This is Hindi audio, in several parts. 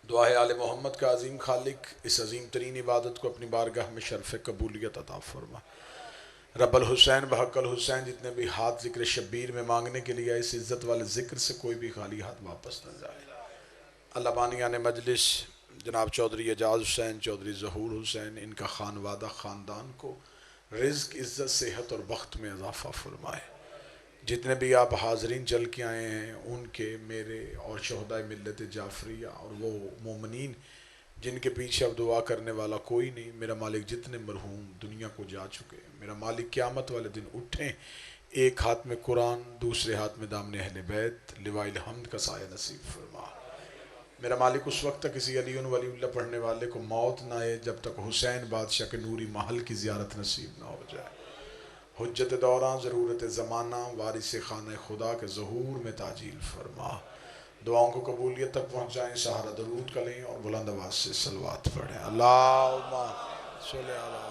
दुआ है आले मोहम्मद का अजीम खालिक इस अजीम तरीन इबादत को अपनी बारगाह में शर्फ़ कबूलियत अता फरमा। रब्बल हुसैन बहक्कल हुसैन जितने भी हाथ ज़िक्र शब्बीर में मांगने के लिए इस इज़्ज़त वाले ज़िक्र से कोई भी खाली हाथ वापस न जाए। अल्लाह बानियान मजलिस जनाब चौधरी एजाज हुसैन, चौधरी ज़हूर हुसैन, इनका खानवादा ख़ानदान को रिज़्क़, इज़्ज़त, सेहत और बख्त में इजाफ़ा फरमाए। जितने भी आप हाज़रीन चल के आए हैं उनके, मेरे और शहदाए मिल्लत जाफ़रिया और वो मोमिनीन जिनके पीछे अब दुआ करने वाला कोई नहीं, मेरा मालिक जितने मरहूम दुनिया को जा चुके, मेरा मालिक क़यामत वाले दिन उठें, एक हाथ में कुरान, दूसरे हाथ में दामने अहले बैत, लिवाइल हम्द का साया नसीब फरमा। मेरा मालिक उस वक्त तक किसी अली वलीउल्लाह पढ़ने वाले को मौत ना आए जब तक हुसैन बादशाह के नूरी महल की ज़ियारत नसीब ना हो जाए। हुज्जत दौरान ज़रूरत ज़माना वारिस खाने खुदा के ज़हूर में ताजील फरमा। दुआओं को कबूलियत तक पहुँचाएँ, सहारा दरूद का लें और बुलंद आवाज़ से सलवात पढ़ें। अल्लाहुम्मा सल्ली अला।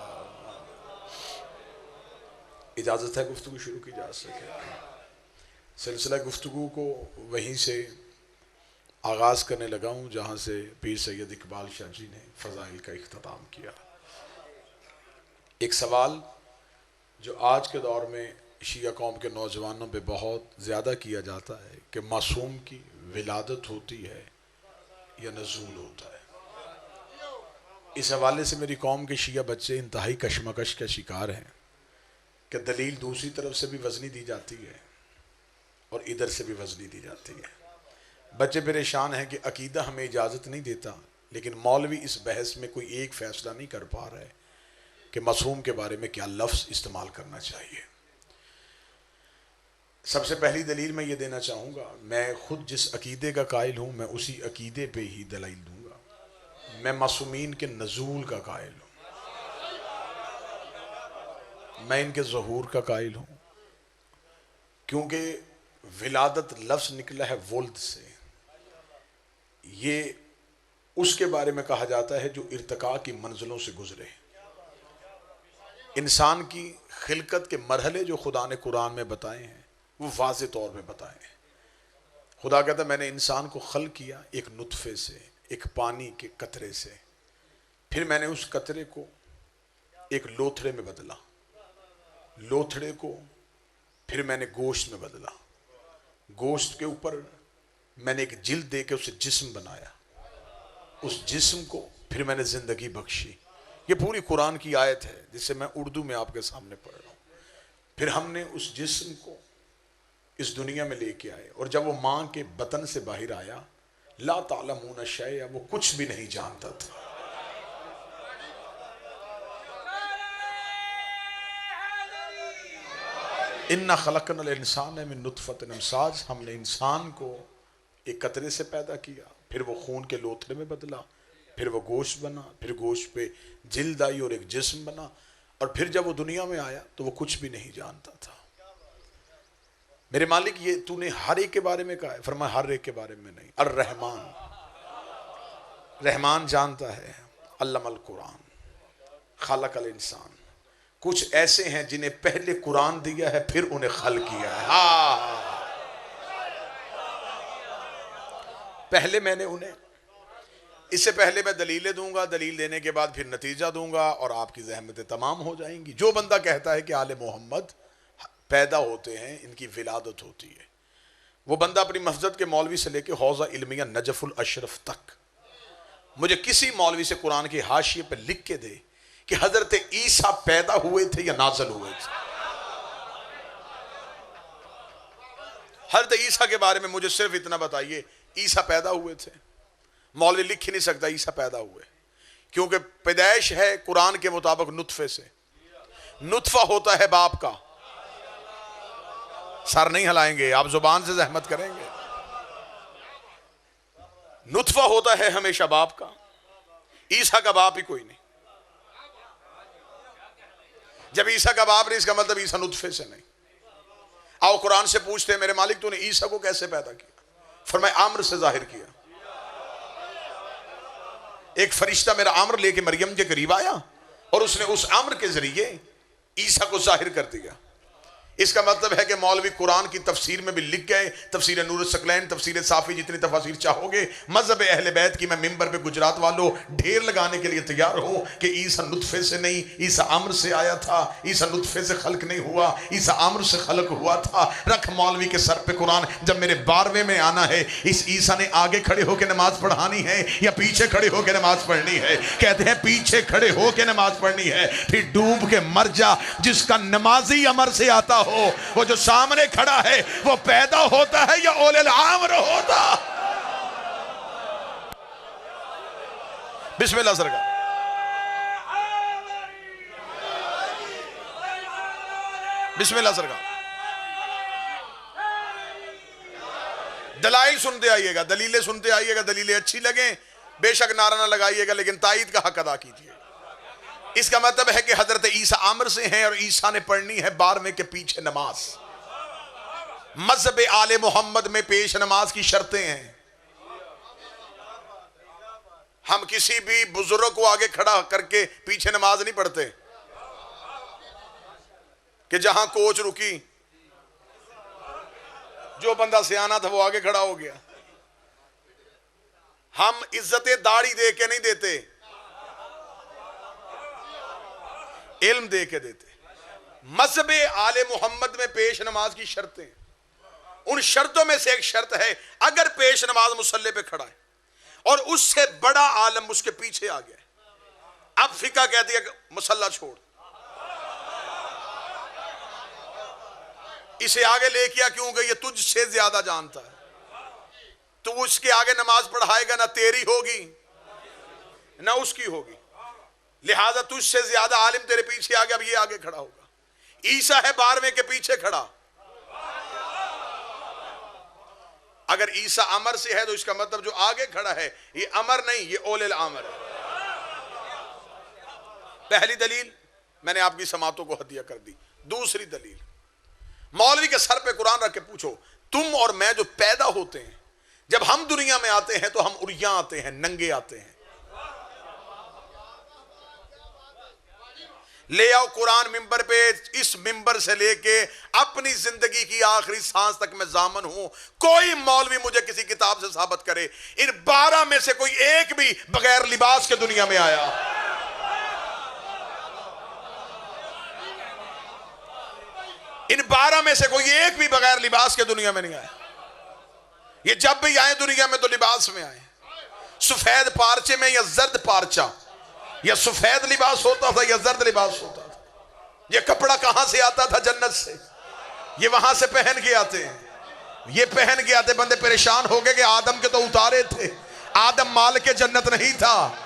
इजाज़त है गुफ्तगू शुरू की जा सके। सिलसिला गुफ्तगू को वहीं से आगाज़ करने लगा हूँ जहाँ से पीर सैयद इकबाल शाह जी ने फ़ज़ाइल का इख्तिताम किया। एक सवाल जो आज के दौर में शिया कौम के नौजवानों पे बहुत ज़्यादा किया जाता है कि मासूम की विलादत होती है या नज़ूल होता है। इस हवाले से मेरी कौम के शिया बच्चे इंतहाई कशमकश के शिकार हैं कि दलील दूसरी तरफ से भी वज़नी दी जाती है और इधर से भी वज़नी दी जाती है। बच्चे परेशान हैं कि अकीदा हमें इजाज़त नहीं देता, लेकिन मौलवी इस बहस में कोई एक फ़ैसला नहीं कर पा रहे कि मासूम के बारे में क्या लफ्ज़ इस्तेमाल करना चाहिए। सबसे पहली दलील मैं ये देना चाहूँगा, मैं ख़ुद जिस अकीदे का कायल हूँ मैं उसी अकीदे पे ही दलील दूँगा। मैं मासूमीन के नज़ूल का कायल हूँ, मैं इनके ज़हूर का कायल हूँ, क्योंकि विलादत लफ्ज़ निकला है वुल्द से। ये उसके बारे में कहा जाता है जो इर्तिका की मंजिलों से गुजरे। इंसान की खिलकत के मरहले जो खुदा ने कुरान में बताए हैं वो वाज़े तौर पे बताए हैं। खुदा कहता है मैंने इंसान को खल किया एक नुतफ़े से, एक पानी के कतरे से, फिर मैंने उस कतरे को एक लोथड़े में बदला, लोथड़े को फिर मैंने गोश्त में बदला, गोश्त के ऊपर मैंने एक जिल्द दे के उसे जिस्म बनाया, उस जिस्म को फिर मैंने ज़िंदगी बख्शी। ये पूरी कुरान की आयत है जिसे मैं उर्दू में आपके सामने पढ़ रहा हूँ। फिर हमने उस जिस्म को इस दुनिया में लेके आए और जब वो माँ के बतन से बाहर आया, ला तालमून शैया, वो कुछ भी नहीं जानता था। इन्ना खलकनल इंसान मिन नुतफतिन अमसाज, हमने इंसान को एक कतरे से पैदा किया, फिर वो खून के लोथड़े में बदला, फिर वो गोश्त बना, फिर गोश्त पे जिल्द आई और एक जिस्म बना, और फिर जब वो दुनिया में आया तो वो कुछ भी नहीं जानता था। मेरे मालिक ये तूने हर एक के बारे में कहा है, फरमाया हर एक के बारे में नहीं। अर रहमान, रहमान जानता है, अल्लमल कुरान, खलकल इंसान। कुछ ऐसे हैं जिन्हें पहले कुरान दिया है फिर उन्हें खल किया है। हाँ, पहले मैंने उन्हें, इससे पहले मैं दलीलें दूंगा, दलील देने के बाद फिर नतीजा दूंगा और आपकी ज़हमतें तमाम हो जाएंगी। जो बंदा कहता है कि आले मोहम्मद पैदा होते हैं, इनकी विलादत होती है, वो बंदा अपनी मस्जिद के मौलवी से लेके हौज़ा इल्मिया नजफुल अशरफ तक मुझे किसी मौलवी से कुरान के हाशिए पे लिख के दे कि हजरत ईसा पैदा हुए थे या नाज़िल हुए थे। हजरत ईसा के बारे में मुझे सिर्फ इतना बताइए, ईसा पैदा हुए थे। मौलवी लिख ही नहीं सकता ईसा पैदा हुए, क्योंकि पैदाइश है कुरान के मुताबिक नुतफे से। नुतफा होता है बाप का, सर नहीं हिलाएंगे, आप जुबान से जहमत करेंगे। नुतफा होता है हमेशा बाप का, ईसा का बाप ही कोई नहीं। जब ईसा का बाप नहीं, इसका मतलब ईसा नुतफे से नहीं। आओ कुरान से पूछते हैं, मेरे मालिक तूने ईसा को कैसे पैदा किया? फरमाया अम्र से जाहिर किया। एक फरिश्ता मेरा अम्र लेके मरियम के करीब आया और उसने उस अम्र के जरिए ईसा को जाहिर कर दिया। इसका मतलब है कि मौलवी कुरान की तफसीर में भी लिख गए, तफसीर नूर सकलैन, तफसीर साफ़ी, जितनी तफसीर चाहोगे। मजहब अहले बैत की मैं मिंबर पे गुजरात वालों ढेर लगाने के लिए तैयार हूँ कि ईसा नुतफे से नहीं, ईसा अम्र से आया था, ईसा नुतफे से खल्क नहीं हुआ, ईसा अम्र से खल्क हुआ था। रख मौलवी के सर पे कुरान। जब मेरे 12वें में आना है, इस ईसा ने आगे खड़े होकर नमाज पढ़ानी है या पीछे खड़े होकर नमाज पढ़नी है? कहते हैं पीछे खड़े होकर नमाज पढ़नी है। फिर डूब के मर जा, जिसका नमाजी अमर से आता हो। वो जो सामने खड़ा है वो पैदा होता है या ओलेल आमर होता? बिस्मिल्लाह सरकार। बिस्मिल्लाह सरकार। दलाइल सुनते आइएगा, दलीलें सुनते आइएगा। दलीलें अच्छी लगे बेशक नारा ना लगाइएगा, लेकिन ताईद का हक अदा कीजिए। इसका मतलब है कि हजरत ईसा आमर से हैं और ईसा ने पढ़नी है 12वें के पीछे नमाज। मजहब आले मोहम्मद में पेश नमाज की शर्तें हैं। हम किसी भी बुजुर्ग को आगे खड़ा करके पीछे नमाज नहीं पढ़ते कि जहां कोच रुकी, जो बंदा सियाना था वो आगे खड़ा हो गया। हम इज्जत दाढ़ी दे के नहीं देते, इल्म दे के देते। मजहब आले मोहम्मद में पेश नमाज की शर्तें, उन शर्तों में से एक शर्त है अगर पेश नमाज मुसल्ले पे खड़ा है और उससे बड़ा आलम उसके पीछे आ गया, अब फिका कहती है कि मुसल्ला छोड़, इसे आगे ले किया क्यों गई? ये तुझसे ज्यादा जानता है, तो उसके आगे नमाज पढ़ाएगा ना तेरी होगी ना उसकी होगी, लिहाजा तुझसे ज्यादा आलिम तेरे पीछे आ गया, अब ये आगे खड़ा होगा। ईसा है 12वें के पीछे खड़ा। अगर ईसा अमर से है तो इसका मतलब जो आगे खड़ा है ये अमर नहीं, ये ओलेल आमर है। पहली दलील मैंने आपकी समातों को हदिया कर दी। दूसरी दलील, मौलवी के सर पे कुरान रख के पूछो, तुम और मैं जो पैदा होते हैं, जब हम दुनिया में आते हैं तो हम उरिया आते हैं, नंगे आते हैं। ले आओ कुरान मिंबर पे, इस मिंबर से लेके अपनी जिंदगी की आखिरी सांस तक मैं जामन हूं। कोई मौलवी मुझे किसी किताब से साबित करे इन 12 में से कोई एक भी बगैर लिबास के दुनिया में आया। इन 12 में से कोई एक भी बगैर लिबास के दुनिया में नहीं आया। ये जब भी आए दुनिया में तो लिबास में आए, सफेद पारचे में या जर्द पारचा, या सफेद लिबास होता था या जर्द लिबास होता था। ये कपड़ा कहां से आता था? जन्नत से। ये वहां से पहन के आते हैं, ये पहन के आते। बंदे परेशान हो गए कि आदम के तो उतारे थे, आदम माल के जन्नत नहीं था,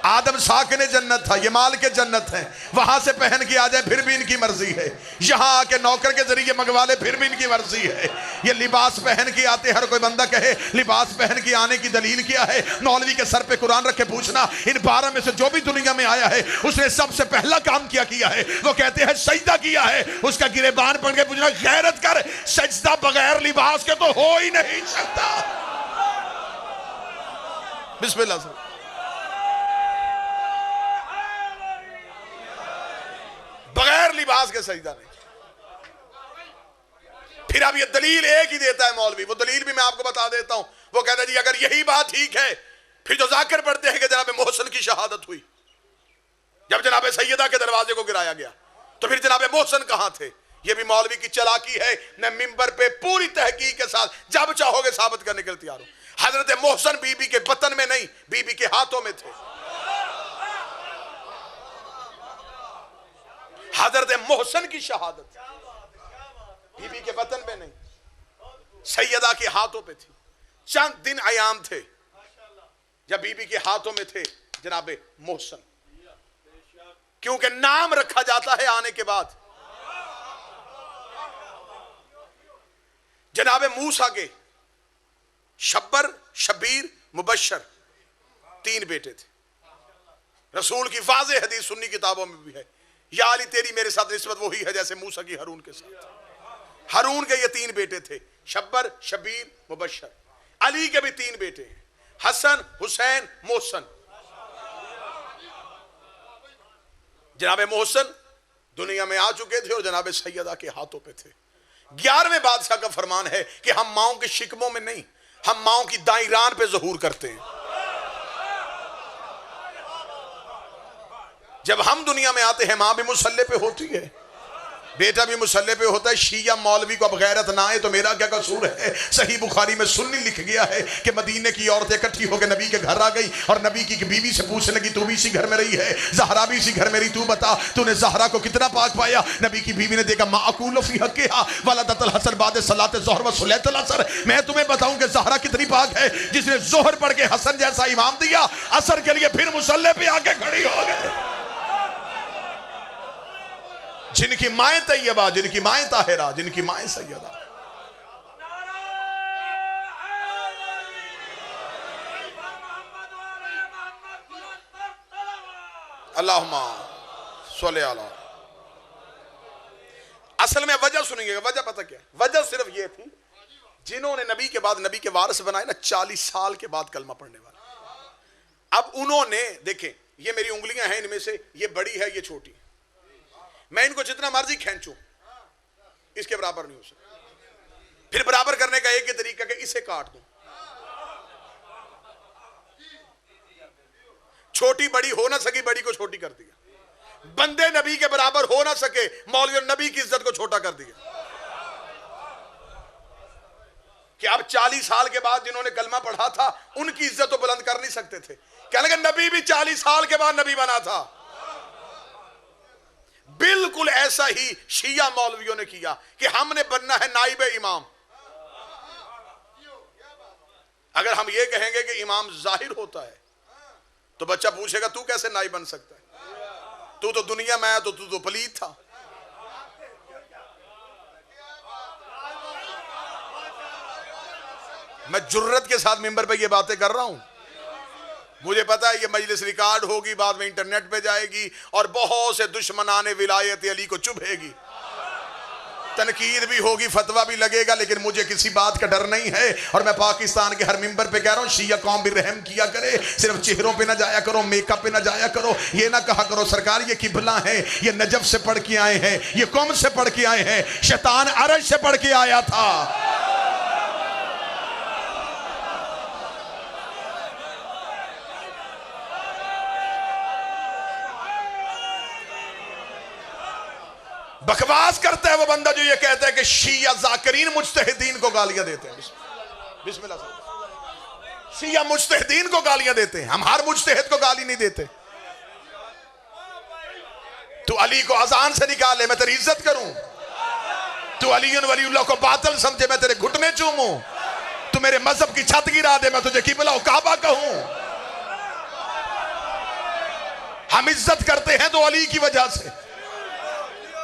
आदम साकिने जन्नत था, ये माल के जन्नत है। वहां से पहन के आ जाए फिर भी इनकी मर्जी है, यहां आके नौकर के जरिए मंगवा ले फिर भी इनकी मर्जी है। ये लिबास पहन के आते, हर कोई बंदा कहे लिबास पहन के आने की दलील क्या है? मौलवी के सर पे कुरान रख के पूछना, इन 12 में से जो भी दुनिया में आया है उसने सबसे पहला काम क्या किया है? वो कहते हैं सजदा किया है। उसका गिरेबान पकड़ के पूछना, गैरत कर, सजदा बगैर लिबास के तो हो ही नहीं सकता। बिस्मिल्लाह से। बगैर लिबास के सजदा नहीं। फिर अब ये दलील एक ही देता है मौलवी, वो दलील भी मैं आपको बता देता हूं। वो कहता है जी अगर यही बात ठीक है फिर जो जाकिर पढ़ते हैं कि जनाब मोहसन की शहादत हुई जब जनाब सैयदा के दरवाजे को गिराया गया, तो फिर जनाब मोहसन कहां थे? ये भी मौलवी की चालाकी है। मैं मिंबर पे पूरी तहकीक के साथ जब चाहोगे साबित करने के लिए तैयार हूं। हजरत मोहसन बीबी के बतन में नहीं, बीबी के हाथों में थे। हजरत मोहसन की शहादत बीबी के बतन में नहीं, सैयदा के हाथों पे थी। चंद दिन अयाम थे जब बीबी के हाथों में थे जनाब मोहसन, क्योंकि नाम रखा जाता है आने के बाद। जनाब मूसा के शब्बर, शबीर, मुबश्शर 3 बेटे थे। रसूल की वाज़े हदीस सुन्नी किताबों में भी है, या अली तेरी मेरे साथ निस्बत वही है जैसे मूसा की हारून के साथ। हारून के ये 3 बेटे थे, शब्बर, शबीर, मुबश्शर। अली के भी 3 बेटे हैं, हसन, हुसैन, मोहसन। जनाब मोहसन दुनिया में आ चुके थे और जनाब सैयदा के हाथों पे थे। 11वें बादशाह का फरमान है कि हम माओं के शिकमों में नहीं, हम माओं की दाई रान पे ज़हूर करते हैं। जब हम दुनिया में आते हैं मां भी मुसल्ले पे होती है, बेटा भी मुसल्ले पे होता है। शिया मौलवी को अब गैरत ना आए तो मेरा क्या कसूर है। सही बुखारी में सुन्नी लिख गया है कि मदीने की औरतें इकट्ठी होकर नबी के घर आ गई और नबी की बीवी से पूछने लगी, तू भी इसी घर में रही है, ज़हरा भी इसी घर में रही, तू बता तूने ज़हरा को कितना पाक पाया। नबी की बीवी ने देखा, माअकूल फी हक़्क़िहा वलदतल हसन बाद सलात ज़ोहर व सुलैतल असर। मैं तुम्हें बताऊं कि ज़हरा कितनी पाक है, जिसने ज़ोहर पढ़ के हसन जैसा इमाम दिया, असर के लिए फिर मुसल्ले पे आके खड़ी हो गए। जिनकी माएँ तैयबा, जिनकी माएँ ताहिरा, जिनकी माएँ सैयदा। अल्लाहुम्मा सल्ली अला। असल में वजह सुनेंगे, वजह पता क्या, वजह सिर्फ ये थी, जिन्होंने नबी के बाद नबी के वारिस बनाए ना, 40 साल के बाद कलमा पढ़ने वाले। अब उन्होंने देखें, ये मेरी उंगलियां हैं, इनमें से ये बड़ी है, ये छोटी, मैं इनको जितना मर्जी खींचूं इसके बराबर नहीं हो सकता। फिर बराबर करने का एक ही तरीका कि इसे काट दूं, छोटी बड़ी हो ना सकी, बड़ी को छोटी कर दिया। बंदे नबी के बराबर हो ना सके, मौलवी और नबी की इज्जत को छोटा कर दिया। कि अब 40 साल के बाद जिन्होंने कलमा पढ़ा था उनकी इज्जत तो बुलंद कर नहीं सकते थे। कहने लगे नबी भी 40 साल के बाद नबी बना था। बिल्कुल ऐसा ही शिया मौलवियों ने किया कि हमने बनना है नाइब इमाम। अगर हम ये कहेंगे कि इमाम जाहिर होता है तो बच्चा पूछेगा तू कैसे नाइब बन सकता है, तू तो दुनिया में आया तो तू तो पलीत था। मैं जुर्रत के साथ मिंबर पे ये बातें कर रहा हूं, मुझे पता है ये मजलिस रिकॉर्ड होगी, बाद में इंटरनेट पे जाएगी और बहुत से दुश्मनाने विलायत अली को चुभेगी, तनकीद भी होगी, फतवा भी लगेगा, लेकिन मुझे किसी बात का डर नहीं है। और मैं पाकिस्तान के हर मिंबर पे कह रहा हूँ, शिया कौम भी रहम किया करे, सिर्फ चेहरों पे ना जाया करो, मेकअप पे ना जाया करो, ये ना कहा करो सरकार ये किबला है, ये नजफ से पढ़ के आए हैं, ये कौम से पढ़ के आए हैं, शैतान अरश से पढ़ के आया था। बकवास करता है वो बंदा जो ये कहता है कि शिया जाकिरीन मुज्तहिदीन को गालियां देते हैं। बिस्मिल्लाह, शिया मुज्तहिदीन को गालियां देते हैं, हम हर मुज्तहिद को गाली नहीं देते। तू अली को अजान से निकाले मैं तेरी इज्जत करूं, तू अली वलीउल्लाह को बातिल समझे मैं तेरे घुटने चूमूं, तू मेरे मजहब की छत गिरा दे मैं तुझे किबला काबा कहूं। हम इज्जत करते हैं तो अली की वजह से,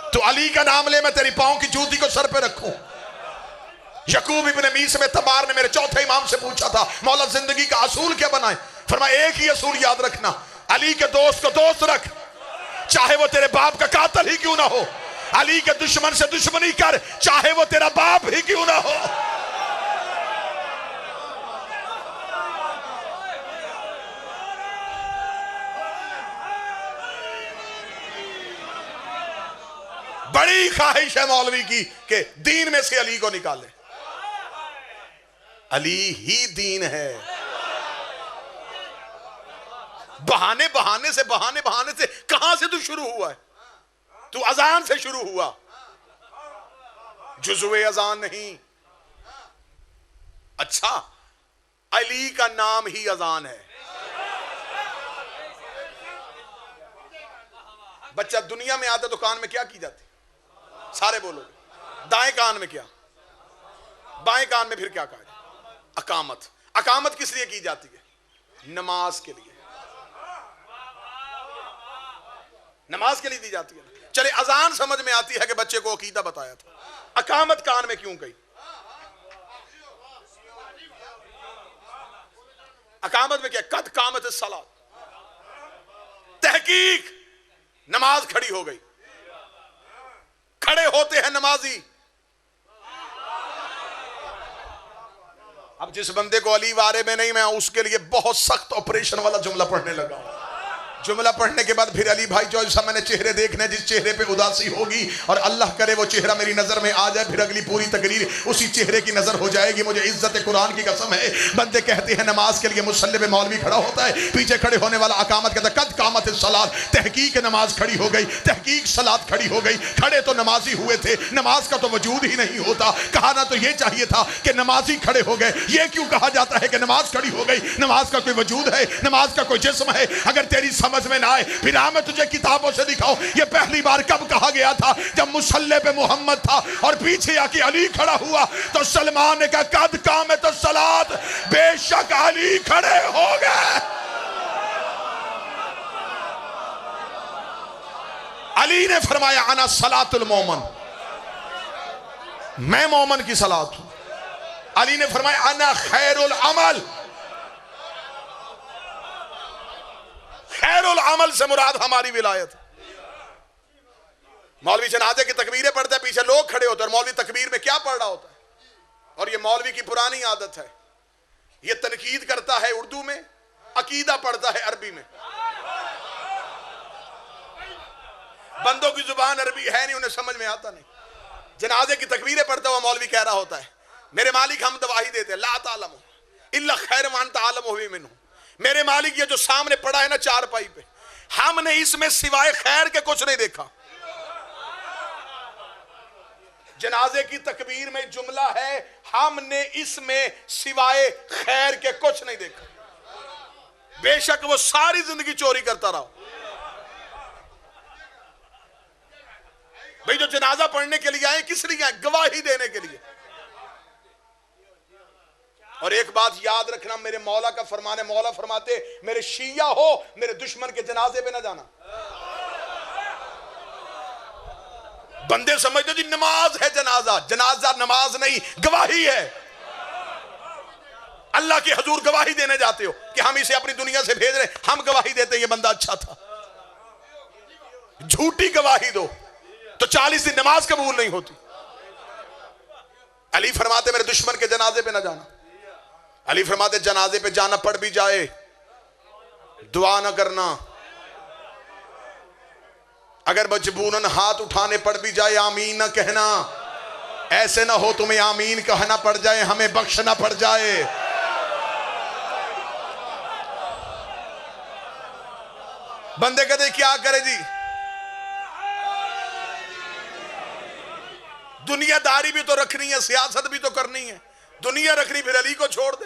तो अली का नाम ले मैं तेरी पांव की जूती को सर पे रखूं। यकूब इब्न मीस में तबार ने मेरे चौथे इमाम से पूछा था, मौला जिंदगी का असूल क्या बनाए? फरमाया एक ही असूल याद रखना, अली के दोस्त को दोस्त रख, चाहे वो तेरे बाप का कातिल ही क्यों ना हो। अली के दुश्मन से दुश्मनी कर, चाहे वो तेरा बाप ही क्यों ना हो। बड़ी ख्वाहिश है मौलवी की कि दीन में से अली को निकाले। अली ही दीन है। बहाने बहाने से कहां से तू शुरू हुआ है? तू अजान से शुरू हुआ, जुज़्वे अजान नहीं। अच्छा, अली का नाम ही अजान है। बच्चा दुनिया में आता तो कान में क्या की जाती? सारे बोलो, दाएं कान में क्या, बाएं कान में फिर क्या कहा जाए? अकामत। अकामत किस लिए की जाती है? नमाज के लिए, नमाज के लिए दी जाती है। चले अजान समझ में आती है कि बच्चे को अकीदा बताया था, अकामत कान में क्यों गई? अकामत में क्या? कद कामत सलात, तहकीक, नमाज खड़ी हो गई। खड़े होते हैं नमाजी। अब जिस बंदे को अली वारे में नहीं, मैं उसके लिए बहुत सख्त ऑपरेशन वाला जुमला पढ़ने लगा हूं। जुमला पढ़ने के बाद फिर अली भाई चौधरी साहब मैंने चेहरे देखने, जिस चेहरे पे उदासी होगी और अल्लाह करे वो चेहरा मेरी नजर में आ जाए, फिर अगली पूरी तकरीर उसी चेहरे की नजर हो जाएगी। मुझे इज्जत कुरान की कसम है। बंदे कहते हैं नमाज के लिए मुसल्ले पे मौलवी खड़ा होता है, पीछे खड़े होने वाला अकामत कहता है कद कामत सलात, तहकीक नमाज खड़ी हो गई, तहकीक सलात खड़ी हो गई। खड़े तो नमाजी हुए थे, नमाज का तो वजूद ही नहीं होता। कहना तो ये चाहिए था कि नमाजी खड़े हो गए। ये क्यों कहा जाता है कि नमाज खड़ी हो गई? नमाज का कोई वजूद है? नमाज का कोई जिस्म है? अगर तेरी समझ में ना आए फिर मैं तुझे किताबों से दिखाऊं ये पहली बार कब कहा गया था? जब मुसल्ले पे मोहम्मद था और पीछे आके अली खड़ा हुआ तो सलमान ने कहा कद कामत सलात, बेशक अली खड़े हो गए। अली ने फरमाया अना सलातुल मोमन, मैं मोमन की सलात हूं। अली ने फरमाया अना खैरुल अमल, खैरुल अमल से मुराद हमारी विलायत। मौलवी जनाजे की तकबीरें पढ़ते हैं, पीछे लोग खड़े होते हैं और मौलवी तकबीर में क्या पढ़ रहा होता है। और ये मौलवी की पुरानी आदत है, ये तनकीद करता है उर्दू में, अकीदा पढ़ता है अरबी में। बंदों की जुबान अरबी है नहीं, उन्हें समझ में आता नहीं। जनाजे की तकबीरें पढ़ता हुआ मौलवी कह रहा होता है मेरे मालिक हम गवाही देते हैं ला तालमु इल्ला खैर मान तालमु हुई मिन्हु, मेरे मालिक ये जो सामने पड़ा है ना चारपाई पे, हमने इसमें सिवाय खैर के कुछ नहीं देखा। जनाजे की तकबीर में जुमला है हमने इसमें सिवाय खैर के कुछ नहीं देखा। बेशक वो सारी जिंदगी चोरी करता रहा। भाई जो जनाजा पढ़ने के लिए आए किस लिए आए? गवाही देने के लिए। और एक बात याद रखना, मेरे मौला का फरमान है, मौला फरमाते मेरे शिया हो मेरे दुश्मन के जनाजे पे ना जाना। बंदे समझते जी नमाज है जनाजा, जनाजा नमाज नहीं गवाही है। अल्लाह के हजूर गवाही देने जाते हो कि हम इसे अपनी दुनिया से भेज रहे, हम गवाही देते ये बंदा अच्छा था। झूठी गवाही दो तो 40 दिन नमाज कबूल नहीं होती। अली फरमाते मेरे दुश्मन के जनाजे पे ना जाना। अली फरमाते जनाजे पे जाना पड़ भी जाए दुआ ना करना, अगर मजबूरन हाथ उठाने पड़ भी जाए आमीन ना कहना। ऐसे ना हो तुम्हें आमीन कहना पड़ जाए, हमें बख्शना पड़ जाए। बंदे कहते क्या करे जी, दुनियादारी भी तो रखनी है, सियासत भी तो करनी है। दुनिया रखनी फिर अली को छोड़ दे।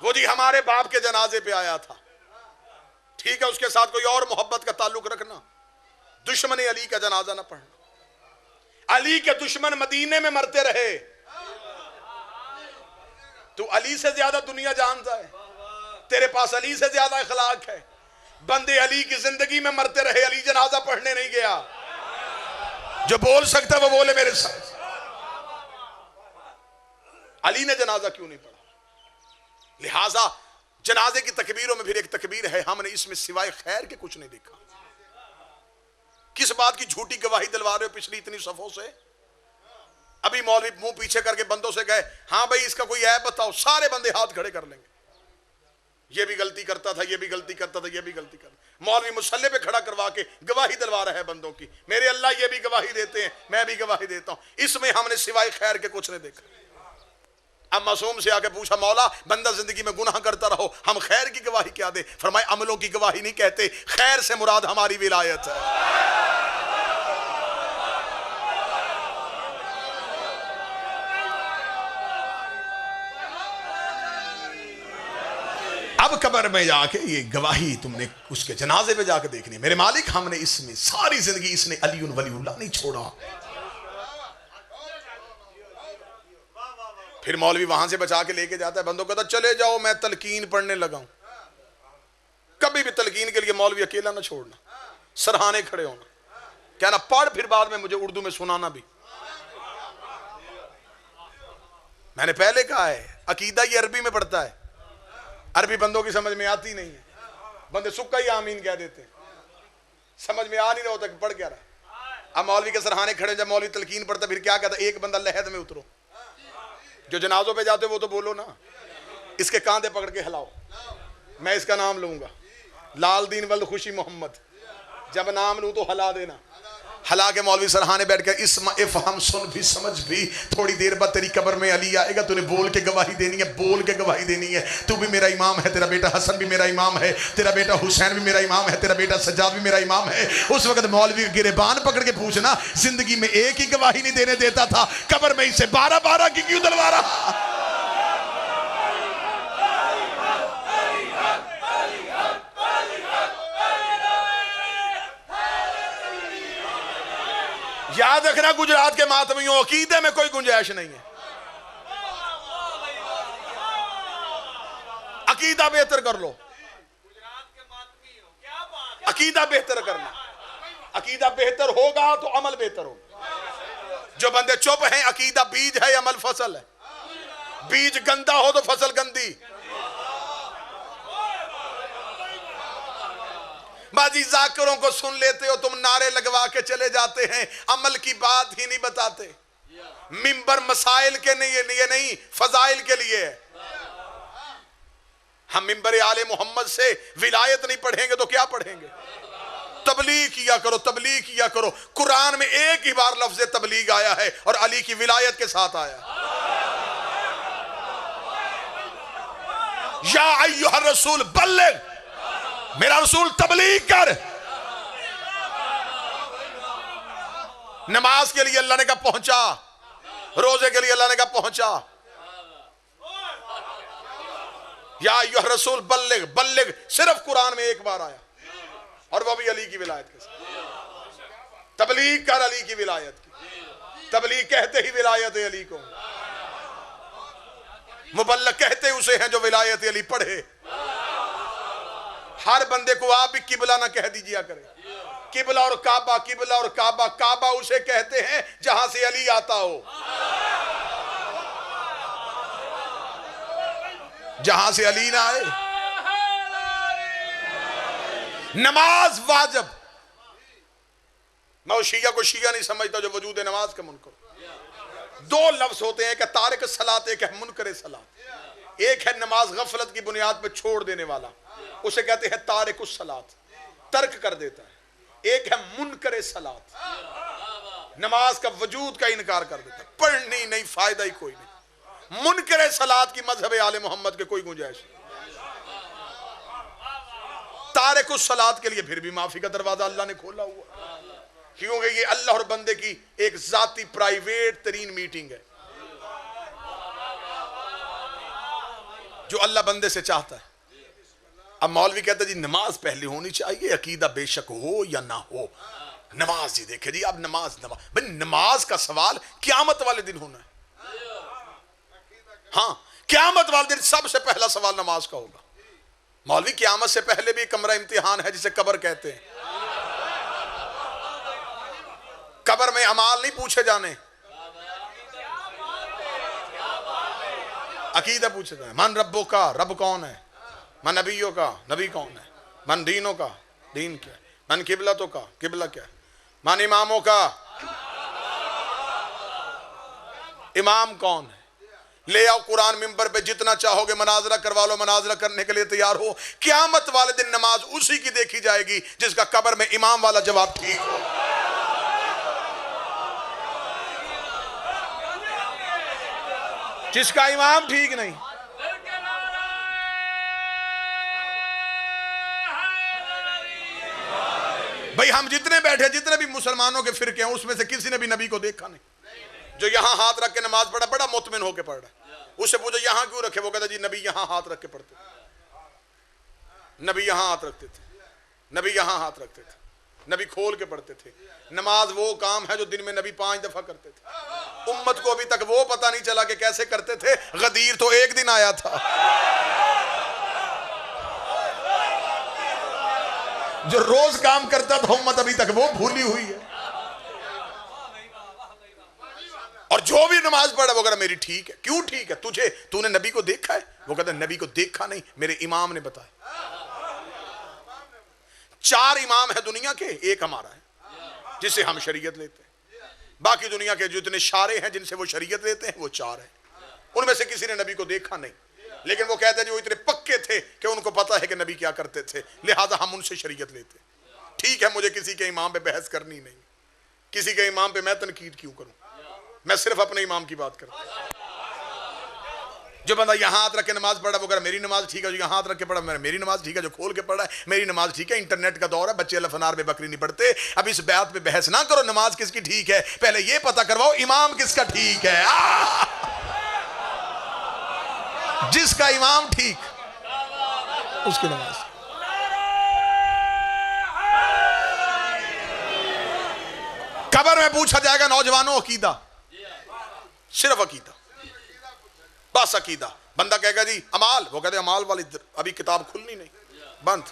वो जी हमारे बाप के जनाजे पे आया था, ठीक है, उसके साथ कोई और मोहब्बत का ताल्लुक रखना, दुश्मन अली का जनाजा ना पढ़ना। अली के दुश्मन मदीने में मरते रहे, तू अली से ज्यादा दुनिया जानता है, तेरे पास अली से ज्यादा अखलाक है। बंदे अली की जिंदगी में मरते रहे, अली जनाजा पढ़ने नहीं गया। जो बोल सकता है वो बोले मेरे साथ। अली ने जनाजा क्यों नहीं पढ़ा? लिहाजा जनाजे की तकबीरों में फिर एक तकबीर है हमने इसमें सिवाय खैर के कुछ नहीं देखा। किस बात की झूठी गवाही दिलवा रहे हो पिछली इतनी सफों से? अभी मौलवी मुंह पीछे करके बंदों से कहे हाँ भाई इसका कोई ऐप बताओ, सारे बंदे हाथ खड़े कर लेंगे। ये भी गलती करता था, ये भी गलती करता था, ये भी गलती करता। मौलवी मुसल्ले पे खड़ा करवा के गवाही दिलवा रहा है बंदों की, मेरे अल्लाह ये भी गवाही देते हैं, मैं भी गवाही देता हूं। इसमें हमने सिवाय खैर के कुछ नहीं देखा। अब मासूम से आके पूछा मौला बंदा जिंदगी में गुनाह करता रहो, हम खैर की गवाही क्या दे? फरमाए अमलों की गवाही नहीं कहते, खैर से मुराद हमारी विलायत है। अब कब्र में जाके ये गवाही तुमने उसके जनाजे पे जाके देखनी है। मेरे मालिक हमने इसमें सारी जिंदगी इसने अली वलीउल्लाह नहीं छोड़ा। फिर मौलवी वहां से बचा के लेके जाता है, बंदों कहता चले जाओ मैं तलकीन पढ़ने लगा हूं। कभी भी तलकीन के लिए मौलवी अकेला ना छोड़ना, सरहाने खड़े होना, कहना पढ़ फिर बाद में मुझे उर्दू में सुनाना भी। मैंने पहले कहा है अकीदा ये अरबी में पढ़ता है, अरबी बंदों की समझ में आती नहीं है, बंदे सुक्का ही आमीन कह देते हैं, समझ में आ नहीं रहा होता कि पढ़ क्या रहा। अब मौलवी के सरहाने खड़े, जब मौलवी तलकीन पढ़ता फिर क्या कहता, एक बंदा लहद में उतरो, जो जनाजों पे जाते वो तो बोलो ना, इसके कांधे पकड़ के हिलाओ, मैं इसका नाम लूंगा, लाल दीन वल्द खुशी मोहम्मद। जब नाम लूं तो हला देना। हला के मौलवी सरहाने बैठ कर इफ हम सुन भी समझ भी, थोड़ी देर बाद तेरी कब्र में अली आएगा, तूने बोल के गवाही देनी है, बोल के गवाही देनी है। तू भी मेरा इमाम है, तेरा बेटा हसन भी मेरा इमाम है, तेरा बेटा हुसैन भी मेरा इमाम है, तेरा बेटा सज्जाद भी मेरा इमाम है। उस वक्त मौलवी गिरेबान पकड़ के पूछना, जिंदगी में एक ही गवाही नहीं देने देता था, कब्र में इसे 12-12 की क्यों दलवारा? याद रखना, गुजरात के मातमियों, अकीदे में कोई गुंजाइश नहीं है। अकीदा बेहतर कर लो, अकीदा बेहतर करना। अकीदा बेहतर होगा तो अमल बेहतर होगा। जो बंदे चुप हैं, अकीदा बीज है, अमल फसल है। बीज गंदा हो तो फसल गंदी। बाजी जाकिरों को सुन लेते हो तुम, नारे लगवा के चले जाते हैं, अमल की बात ही नहीं बताते। मिंबर मसाइल के लिए नहीं, फजाइल के लिए। हम मिंबर आले मोहम्मद से विलायत नहीं पढ़ेंगे तो क्या पढ़ेंगे? तबलीग किया करो, तबलीग किया करो। कुरान में एक ही बार लफ्ज़ तबलीग आया है और अली की विलायत के साथ आया। या अय्युहर रसूल बल्लिग, मेरा रसूल तबलीग कर। नमाज के लिए अल्लाह ने कहा पहुंचा, रोजे के लिए अल्लाह ने कहा पहुंचा। या अय्युहर रसूल बल्लिग, बल्लिग सिर्फ कुरान में एक बार आया और वह भी अली की विलायत के साथ। तबलीग कर अली की विलायत की। तबलीग कहते ही विलायत अली को, मुबल्लग कहते उसे हैं जो विलायत अली पढ़े। हर बंदे को आप भी किबला ना कह दीजिए करे। किबला और काबा, किबला और काबा, काबा उसे कहते हैं जहां से अली आता हो। जहां से अली ना आए। नमाज वाजिब। मैं शिया को शिया नहीं समझता जो वजूद नमाज का मुनकर। दो लफ्ज होते हैं, एक तारिक सलात, एक है मुनकर सलात। एक है नमाज गफलत की बुनियाद पर छोड़ देने वाला, उसे कहते हैं तारिक सलात, तर्क कर देता है। एक है मुनकर सलात, नमाज का वजूद का इनकार कर देता है, पढ़नी नहीं, फायदा ही कोई नहीं। मुनकर सलात की मजहब आले मोहम्मद के कोई गुंजाइश नहीं। तारिक सलात के लिए फिर भी माफी का दरवाजा अल्लाह ने खोला हुआ, क्योंकि ये अल्लाह और बंदे की एक जाती प्राइवेट तरीन मीटिंग है जो अल्लाह बंदे से चाहता है। अब मौलवी कहता जी नमाज पहले होनी चाहिए, अकीदा बेशक हो या ना हो, नमाज जी देखे जी, अब नमाज भाई नमाज का सवाल क़यामत वाले दिन होना है। हाँ, क़यामत वाले दिन सबसे पहला सवाल नमाज का होगा। मौलवी क़यामत से पहले भी कमरा इम्तिहान है जिसे कब्र कहते हैं। कब्र में अमाल नहीं पूछे जाने, अकीदा पूछे जाए। मन रब्बों का, रब कौन है? मन नबियों का, नबी कौन है? मन दीनों का, दीन क्या है? मन किबलतों का, किबला क्या है? मन इमामों का, इमाम कौन है? ले आओ कुरान मिंबर पे, जितना चाहोगे मनाजरा करवा लो, मनाजरा करने के लिए तैयार हो। क़यामत वाले दिन नमाज उसी की देखी जाएगी जिसका कब्र में इमाम वाला जवाब ठीक हो। जिसका इमाम ठीक नहीं। भाई हम जितने बैठे, जितने भी मुसलमानों के फिरके हैं, उसमें से किसी ने भी नबी को देखा नहीं। जो यहां हाथ रख के नमाज पढ़ा, बड़ा मुतमिन होके पढ़ रहा है। उससे पूछो यहां क्यों रखे, वो कहता जी नबी यहां हाथ रख के पढ़ते, नबी यहां हाथ रखते थे, नबी यहां हाथ रखते थे, नबी खोल के पढ़ते थे। नमाज वो काम है जो दिन में नबी 5 दफा करते थे। उम्मत को अभी तक वो पता नहीं चला कि कैसे करते थे। गदीर तो एक दिन आया था, जो रोज काम करता था उम्मत अभी तक वो भूली हुई है। और जो भी नमाज पढ़ा वो कहता मेरी ठीक है। क्यों ठीक है? तुझे, तूने नबी को देखा है? वो कहता नबी को देखा नहीं, मेरे इमाम ने बताया। 4 इमाम है दुनिया के, एक हमारा है जिससे हम शरीयत लेते हैं। बाकी दुनिया के जितने शारे हैं जिनसे वो शरीयत लेते हैं वो 4 हैं। उनमें से किसी ने नबी को देखा नहीं। लेकिन वो कहते हैं जो इतने पक्के थे कि उनको पता है कि नबी क्या करते थे, लिहाजा हम उनसे शरीयत लेते। ठीक है, मुझे किसी के इमाम पे बहस करनी नहीं, किसी के इमाम पे मैं तनकीद क्यों करूं, मैं सिर्फ अपने इमाम की बात करूं। जो बंदा यहाँ हाथ रख के नमाज पढ़ा वो कह मेरी नमाज ठीक है, जो यहाँ हाथ रख के पढ़ा मेरी नमाज ठीक है, जो खोल के पढ़ा है मेरी नमाज ठीक है। इंटरनेट का दौर है, बच्चे लफनार में बकरी नहीं पढ़ते। अब इस बात पे बहस ना करो नमाज किसकी ठीक है, पहले ये पता करवाओ इमाम किसका ठीक है। जिसका इमाम ठीक उसकी नमाज। कब्र में पूछा जाएगा नौजवानों अकीदा, सिर्फ अकीदा, बस अकीदा। बंदा कहेगा जी अमाल, वो कहते अमाल वाली अभी किताब खुलनी नहीं, बंद,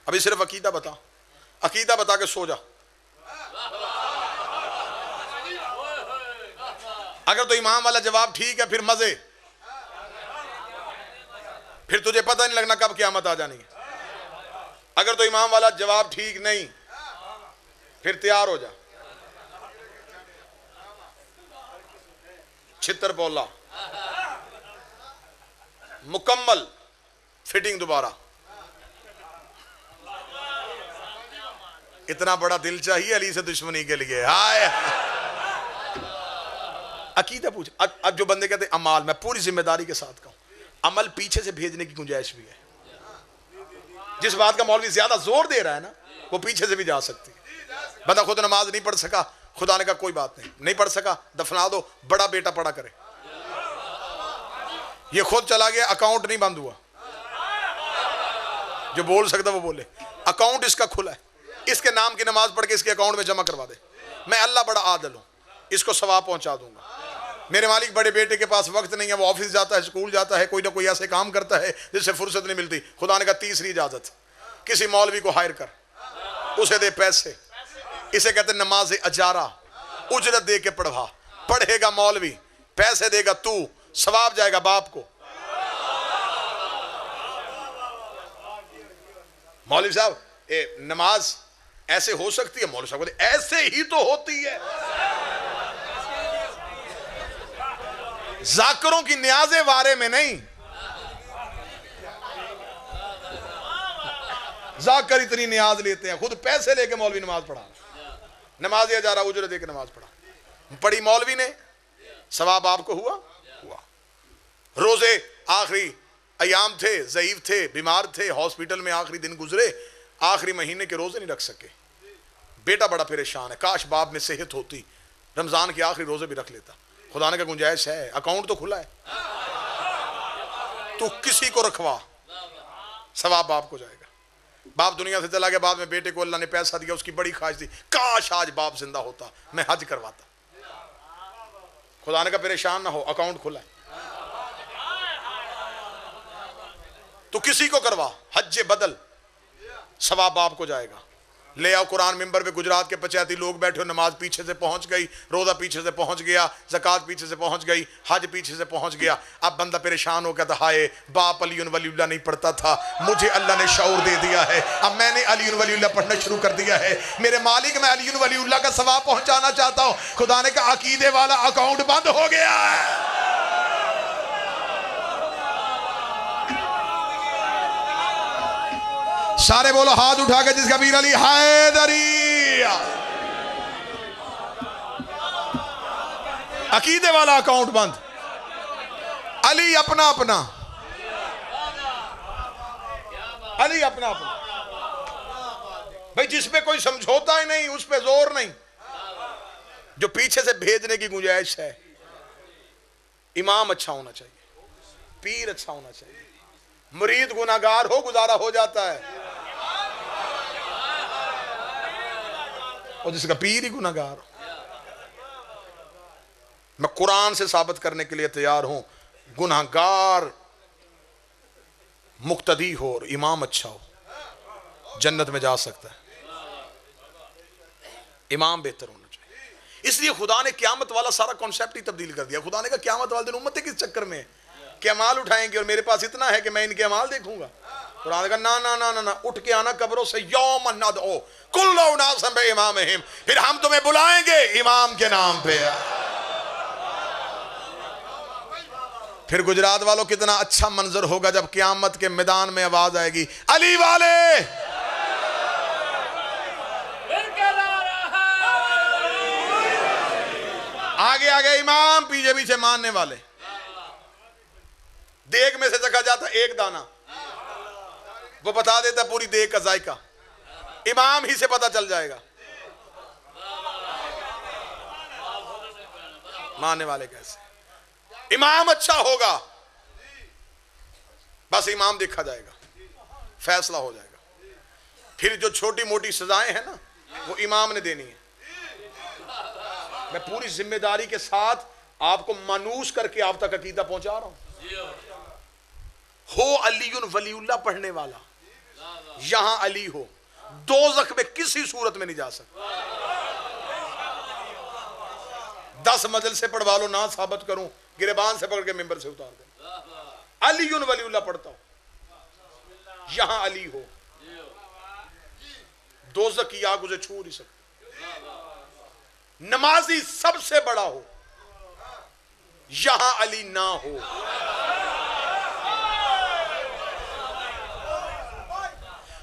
अभी सिर्फ अकीदा बता। अकीदा बता के सो जा। अगर तो इमाम वाला जवाब ठीक है फिर मजे, फिर तुझे पता नहीं लगना कब क़यामत आ जानी है। अगर तो इमाम वाला जवाब ठीक नहीं फिर तैयार हो जा, छितर पोला, मुकम्मल फिटिंग दोबारा। इतना बड़ा दिल चाहिए अली से दुश्मनी के लिए। हाय अकीदा पूछ। अब जो बंदे कहते अमाल, मैं पूरी जिम्मेदारी के साथ कहूं, अमल पीछे से भेजने की गुंजाइश भी है। जिस बात का मौलवी ज्यादा जोर दे रहा है ना वो पीछे से भी जा सकती है। बंदा खुद नमाज नहीं पढ़ सका, खुदा ने कहा कोई बात नहीं, नहीं पढ़ सका दफना दो, बड़ा बेटा पढ़ा करे। ये खुद चला गया, अकाउंट नहीं बंद हुआ। जो बोल सकता वो बोले, अकाउंट इसका खुला है, इसके नाम की नमाज पढ़ के इसके अकाउंट में जमा करवा दे। मैं अल्लाह बड़ा आदिल हूं, इसको सवाब पहुंचा दूंगा। मेरे मालिक बड़े बेटे के पास वक्त नहीं है, वो ऑफिस जाता है, स्कूल जाता है, कोई ना कोई ऐसे काम करता है जिससे फुर्सत नहीं मिलती। खुदा ने कहा तीसरी इजाजत, किसी मौलवी को हायर कर, उसे दे पैसे, इसे कहते नमाज अजारा, उजरत दे के पढ़वा। पढ़ेगा मौलवी, पैसे देगा तू, सवाब जाएगा बाप को। मौलवी साहब नमाज ऐसे हो सकती है? मौलवी साहब बोले ऐसे ही तो होती है। जाकरों की न्याज़े वारे में नहीं, जाकर इतनी न्याज लेते हैं, खुद पैसे लेके मौलवी नमाज पढ़ा, नमाज अजारा उजरत दे के नमाज पढ़ा। पढ़ी मौलवी ने, सवाब आपको हुआ। रोजे आखिरी अयाम थे, ज़ईफ थे, बीमार थे, हॉस्पिटल में आखिरी दिन गुजरे, आखिरी महीने के रोजे नहीं रख सके, बेटा बड़ा परेशान है, काश बाप में सेहत होती, रमजान के आखिरी रोजे भी रख लेता। खुदा ने का गुंजाइश है, अकाउंट तो खुला है, तू किसी को रखवा, सवाब बाप को जाएगा। बाप दुनिया से चला गया, बाद में बेटे को अल्लाह ने पैसा दिया, उसकी बड़ी ख्वाहिश थी काश आज बाप जिंदा होता, मैं हज करवाता। खुदा ने का परेशान ना हो, अकाउंट खुला है, तो किसी को करवा, हज बदल, सवाब बाप को जाएगा। ले आओ कुरान मिंबर पे, गुजरात के पंचायती लोग बैठे हो, नमाज पीछे से पहुंच गई, रोजा पीछे से पहुंच गया, ज़कात पीछे से पहुंच गई, हज पीछे से पहुंच गया। अब बंदा परेशान हो गया था, हाय बाप अली वलीउल्लाह नहीं पढ़ता था, मुझे अल्लाह ने शऊर दे दिया है, अब मैंने अली वलीउल्लाह पढ़ना शुरू कर दिया है। मेरे मालिक मैं अली वलीउल्लाह का सवाब पहुंचाना चाहता हूं। खुदा ने कहा अकीदे वाला अकाउंट बंद हो गया है। सारे बोलो हाथ उठा के जिसका मीर अली हैदरी। अकीदे वाला अकाउंट बंद, अली अपना अपना, अली अपना अपना। भाई जिस पे कोई समझौता ही नहीं, उस पे जोर नहीं, जो पीछे से भेजने की गुंजाइश है। इमाम अच्छा होना चाहिए, पीर अच्छा होना चाहिए, मुरीद गुनाहगार हो गुजारा हो जाता है, और जिसका पीर ही गुनाहगार हो। मैं कुरान से साबित करने के लिए तैयार हूं, गुनाहगार मुक्तदी हो और इमाम अच्छा हो, जन्नत में जा सकता है। इमाम बेहतर होना चाहिए। इसलिए खुदा ने क़यामत वाला सारा कॉन्सेप्ट ही तब्दील कर दिया। खुदा ने कहा क़यामत वाले दिन उम्मतें किस चक्कर में कि अमाल उठाएंगे और मेरे पास इतना है कि मैं इनके अमाल देखूंगा। कुरान का ना ना ना ना ना, उठ के आना कब्रों से, यौम नदओ कुल्लु उनासिम बिइमामिहिम, फिर हम तुम्हें बुलाएंगे इमाम के नाम पे। फिर गुजरात वालों कितना अच्छा मंजर होगा जब क़यामत के मैदान में आवाज आएगी, अली वाले। आगे आगे इमाम, पीछे पीछे मानने वाले। देग में से चखा जाता एक दाना, वो बता देता पूरी देग का जायका। इमाम ही से पता चल जाएगा। मानने वाले कैसे? इमाम अच्छा होगा, बस इमाम देखा जाएगा, फैसला हो जाएगा। फिर जो छोटी मोटी सजाएं हैं ना, वो इमाम ने देनी है। मैं पूरी जिम्मेदारी के साथ आपको मानूस करके आप तक अकीदा पहुंचा रहा हूं। हो अलीयुन वलीउल्लाह पढ़ने वाला, यहां अली हो, दोज़ख में किसी सूरत में नहीं जा सकता। 10 मंजिल से पढ़वा लो, ना साबित करूं, गिरबान से पकड़ के मिंबर से उतार दे। अलीयुन वलीउल्लाह पढ़ता हो, यहां अली हो, दोज़ख की आग उसे छू नहीं सकती। नमाजी सबसे बड़ा हो, यहां अली ना हो।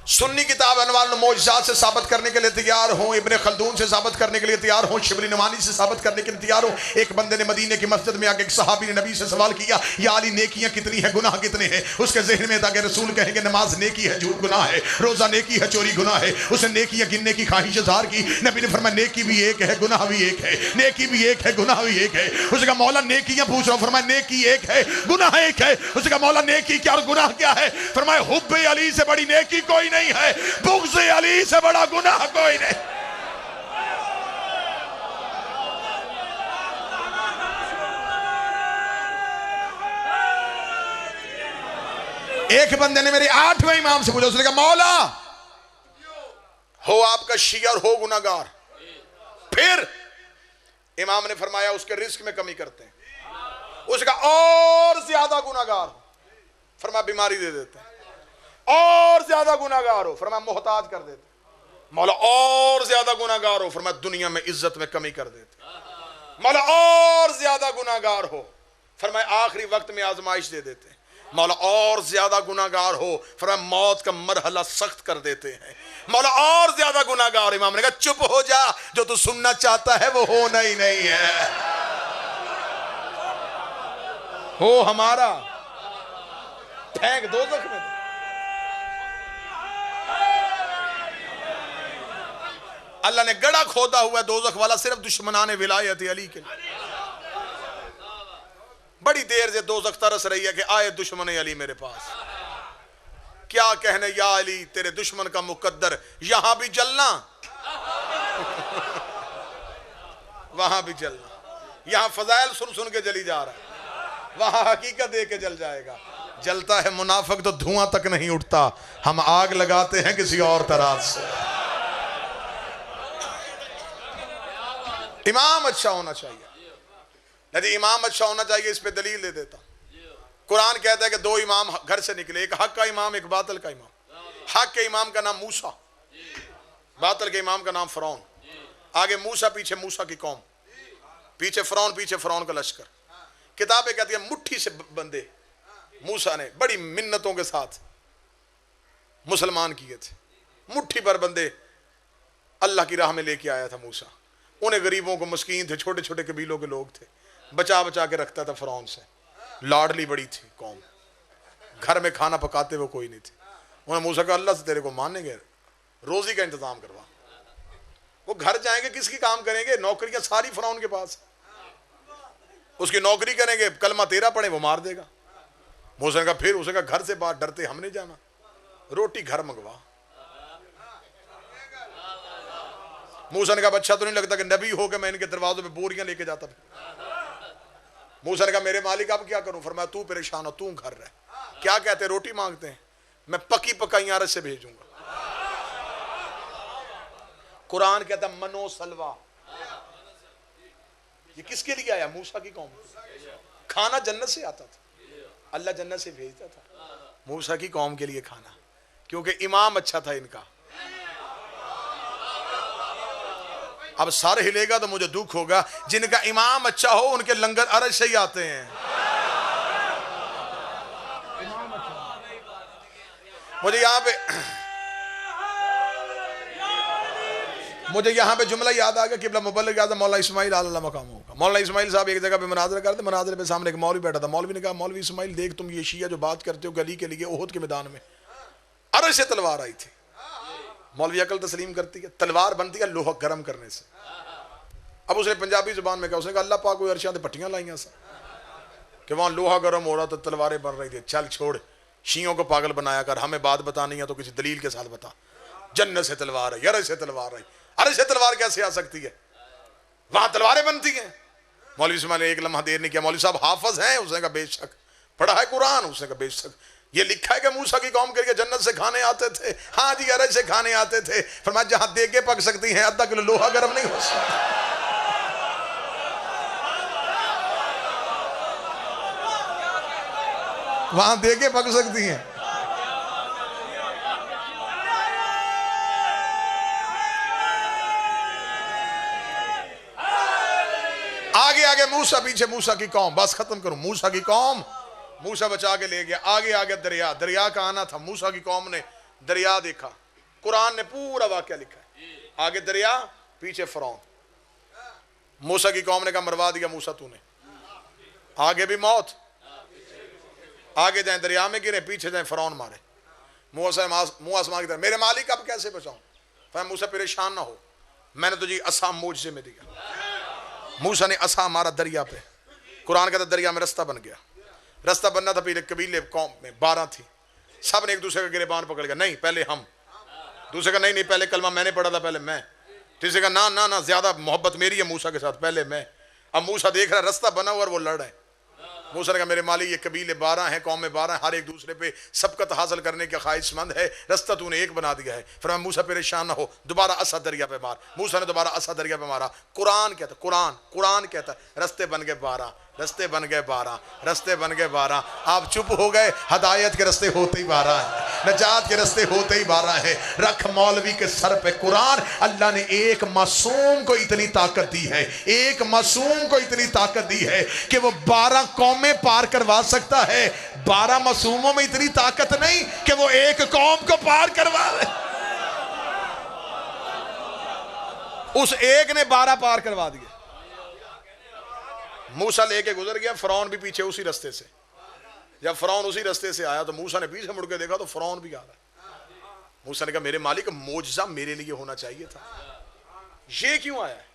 सुन्नी किताब अनवार मौजज़ात से साबित करने के लिए तैयार हूं, इब्ने खल्दून से साबित करने के लिए तैयार हूं, शिबली नवानी से साबित करने के लिए तैयार हूं। एक बंदे ने मदीने की मस्जिद में आके एक सहाबी ने नबी से सवाल किया, या अली नेकियां कितनी है, गुनाह कितने हैं? उसके ज़हन में था कि रसूल कहेंगे नमाज नेकी है, झूठ गुनाह है, रोजा नेकी है, चोरी गुनाह है। उसने नेकियां गिनने की ख्वाहिश इज़हार की। नबी ने फरमाया नेकी भी एक है, गुनाह भी एक है, नेकी भी एक है, गुनाह भी एक है। उसने कहा मौला नेकियां पूछ रहा हूं। फरमाया नेकी एक है, गुनाह एक है। उसने कहा मौला नेकी क्या और गुनाह क्या है? फरमाया हुब्बे अली से बड़ी नेकी कोई नहीं है, बुग़्ज़े अली से बड़ा गुनाह कोई नहीं। एक बंदे ने मेरे 8वें इमाम से पूछा, उसने कहा मौला हो आपका शिया और हो गुनाहगार। फिर इमाम ने फरमाया उसके रिस्क में कमी करते हैं। उसका और ज्यादा गुनाहगार हो, फरमाया बीमारी दे देते हैं। और ज्यादा गुनाहगार हो, फरमाया मोहताज कर देते। मौला और ज्यादा गुनाहगार हो, फरमाया दुनिया में इज्जत में कमी कर देते। मौला और ज्यादा गुनाहगार हो, फरमाया आखिरी वक्त में आजमाइश दे देते। मौला और ज्यादा गुनाहगार हो, फरमाया मौत का मरहला सख्त कर देते हैं। मौला और ज्यादा गुनाहगार। इमाम ने कहा चुप हो जा, जो तू सुनना चाहता है वो होना ही नहीं है। हो हमारा, फेंक दोज़ख में। अल्लाह ने गड़ा खोदा हुआ दोज़ख वाला सिर्फ दुश्मनाने विलायत अली के लिए। बड़ी देर से दोज़ख तरस रही है कि आए दुश्मन अली मेरे पास। क्या कहने, या अली तेरे दुश्मन का मुकद्दर यहां भी जलना वहां भी जलना। यहां फजाइल सुन सुन के जली जा रहा है, वहां हकीकत दे के जल जाएगा। जलता है मुनाफिक तो धुआं तक नहीं उठता, हम आग लगाते हैं किसी और तरह से। इमाम अच्छा होना चाहिए, यदि इमाम अच्छा होना चाहिए इस पे दलील दे देता। कुरान कहता है कि 2 इमाम घर से निकले, एक हक का इमाम एक बातिल का इमाम। हक के इमाम का नाम मूसा, बातिल के इमाम का नाम फिरौन। आगे मूसा, पीछे मूसा की कौम, पीछे फिरौन का लश्कर। किताबें कहती है मुट्ठी से बंदे मूसा ने बड़ी मिन्नतों के साथ मुसलमान किए थे। मुट्ठी भर बंदे अल्लाह की राह में लेके आया था मूसा। उन्हें गरीबों को, मस्कीन थे, छोटे छोटे कबीलों के लोग थे, बचा बचा के रखता था फिरौन से। लाडली बड़ी थी कौम, घर में खाना पकाते वो कोई नहीं थे। उन्हें मूसा कहा अल्लाह से तेरे को मानेंगे, रोजी का इंतजाम करवा। वो घर जाएंगे, किसकी काम करेंगे? नौकरियां सारी फिरौन के पास। उसकी नौकरी करेंगे, कलमा तेरा पढ़े वो मार देगा। मूसा ने कहा फिर, उसे कहा घर से बाहर डरते हम नहीं जाना, रोटी घर मंगवा। मूसा ने कहा अच्छा तो नहीं लगता कि नबी हो के मैं इनके दरवाजों पे बोरियां लेके जाता था। मूसा ने कहा मेरे मालिक अब क्या करूं? फरमाया तू परेशान हो, तू घर रह। क्या कहते हैं? रोटी मांगते हैं, मैं पकी पकाई आरस से भेजूंगा। कुरान कहता मनो सलवा, ये किसके लिए आया? मूसा की कौम। खाना जन्नत से आता था, अल्लाह जन्नत से भेजता था मूसा की कौम के लिए खाना, क्योंकि इमाम अच्छा था इनका। अब सर हिलेगा तो मुझे दुख होगा, जिनका इमाम अच्छा हो उनके लंगर अरश से ही आते हैं। मुझे यहाँ पे जुमला याद आ गया, किबला मुबल्लिग आज़म मौलाना इस्माइल आला मकाम होगा। मौलाना इस्माइल साहब एक जगह पे मुनाज़रा करते, मुनाज़रे पे सामने एक मौलवी बैठा था। मौलवी ने कहा, मौलवी इस्माइल देख, तुम ये शिया जो बात करते हो गली के लिए ओहद के मैदान में अर्श से तलवार आई थी। मौलवी अकल तस्लीम करती है, तलवार बनती है लोहा गर्म करने से। अब उसने पंजाबी जुबान में कहा, उसने कहा अल्लाह पाक कोई अर्शां ते पट्टियां लाइयां सा कि वहां लोहा गर्म हो रहा तो तलवारें बन रही थी। चल छोड़, शियों को पागल बनाया कर, हमें बात बतानी है तो किसी दलील के साथ बता। जन्नत से तलवार है, अर्श से तलवार है, अर्श से तलवार कैसे आ सकती है? वहां तलवारें बनती हैं। मौलवी इस्माइल ने एक लम्हा देर नहीं किया, मौलवी साहब हाफिज हैं? उसने कहा बेशक। पढ़ा है कुरान? उसने कहा बेशक। ये लिखा है कि मूसा की कौम के लिए जन्नत से खाने आते थे? हाँ जी, अर्श से खाने आते थे। फरमाया जहां देगे पक सकती हैं, आधा किलो लोहा गर्म नहीं हो सकता। वहां देगे पक सकती हैं। आगे आगे मूसा, पीछे मूसा की कौम। बस खत्म करूं, मूसा की कौम, मूसा बचा के ले गया। आगे आगे दरिया, दरिया का आना था। मूसा की कौम ने दरिया देखा, कुरान ने पूरा वाकया लिखा है। आगे दरिया, पीछे फरौन। मूसा की कौम ने कहा मरवा दिया मूसा तूने। आगे भी मौत, आगे जाए दरिया में गिरे, पीछे जाए फरौन मारे। मुंह आसमान की तरफ, मेरे मालिक अब कैसे बचाऊं? फिर मूसा परेशान ना हो, मैंने तुझे असा मुझसे में दिया। मूसा ने असा मारा दरिया पे, कुरान कहता दरिया में रास्ता बन गया। रास्ता बनना था, पहले कबीले कौम में 12 थी, सब ने एक दूसरे का गिरेबान पकड़ लिया। नहीं पहले हम, दूसरे का नहीं नहीं पहले कलमा मैंने पढ़ा था, पहले मैं। तीसरे का ना ना ना, ज्यादा मोहब्बत मेरी है मूसा के साथ, पहले मैं। अब मूसा देख रहा है रास्ता बना हुआ और वो लड़ रहा है। मूसा ने कहा मेरे मालिक ये कबीले 12 हैं, कौमें 12 हैं, हर एक दूसरे पे सबकत हासिल करने का ख्वाहिशमंद है, रास्ता तूने एक बना दिया है। फिर मूसा परेशान ना हो, दोबारा असा दरिया पे मार। मूसा ने दोबारा असा दरिया पे मारा। कुरान कहता, कुरान कहता रास्ते बन गए 12, रास्ते बन गए 12, रास्ते बन गए 12। आप चुप हो गए, हदायत के रास्ते होते ही 12 है, नजात के रास्ते होते ही 12 है। रख मौलवी के सर पे कुरान। अल्लाह ने एक मासूम को इतनी ताकत दी है, एक मासूम को इतनी ताकत दी है कि वो 12 कौमें पार करवा सकता है। 12 मासूमों में इतनी ताकत नहीं कि वो एक कौम को पार करवा ले। उस एक ने 12 पार करवा दिए। मूसा लेके गुजर गया, फरौन भी पीछे उसी रास्ते से। जब फरौन उसी रास्ते से आया तो मूसा ने पीछे मुड़ के देखा तो फरौन भी आ रहा है। मूसा ने कहा मेरे मालिक मोजज़ा मेरे लिए होना चाहिए था, ये क्यों आया है?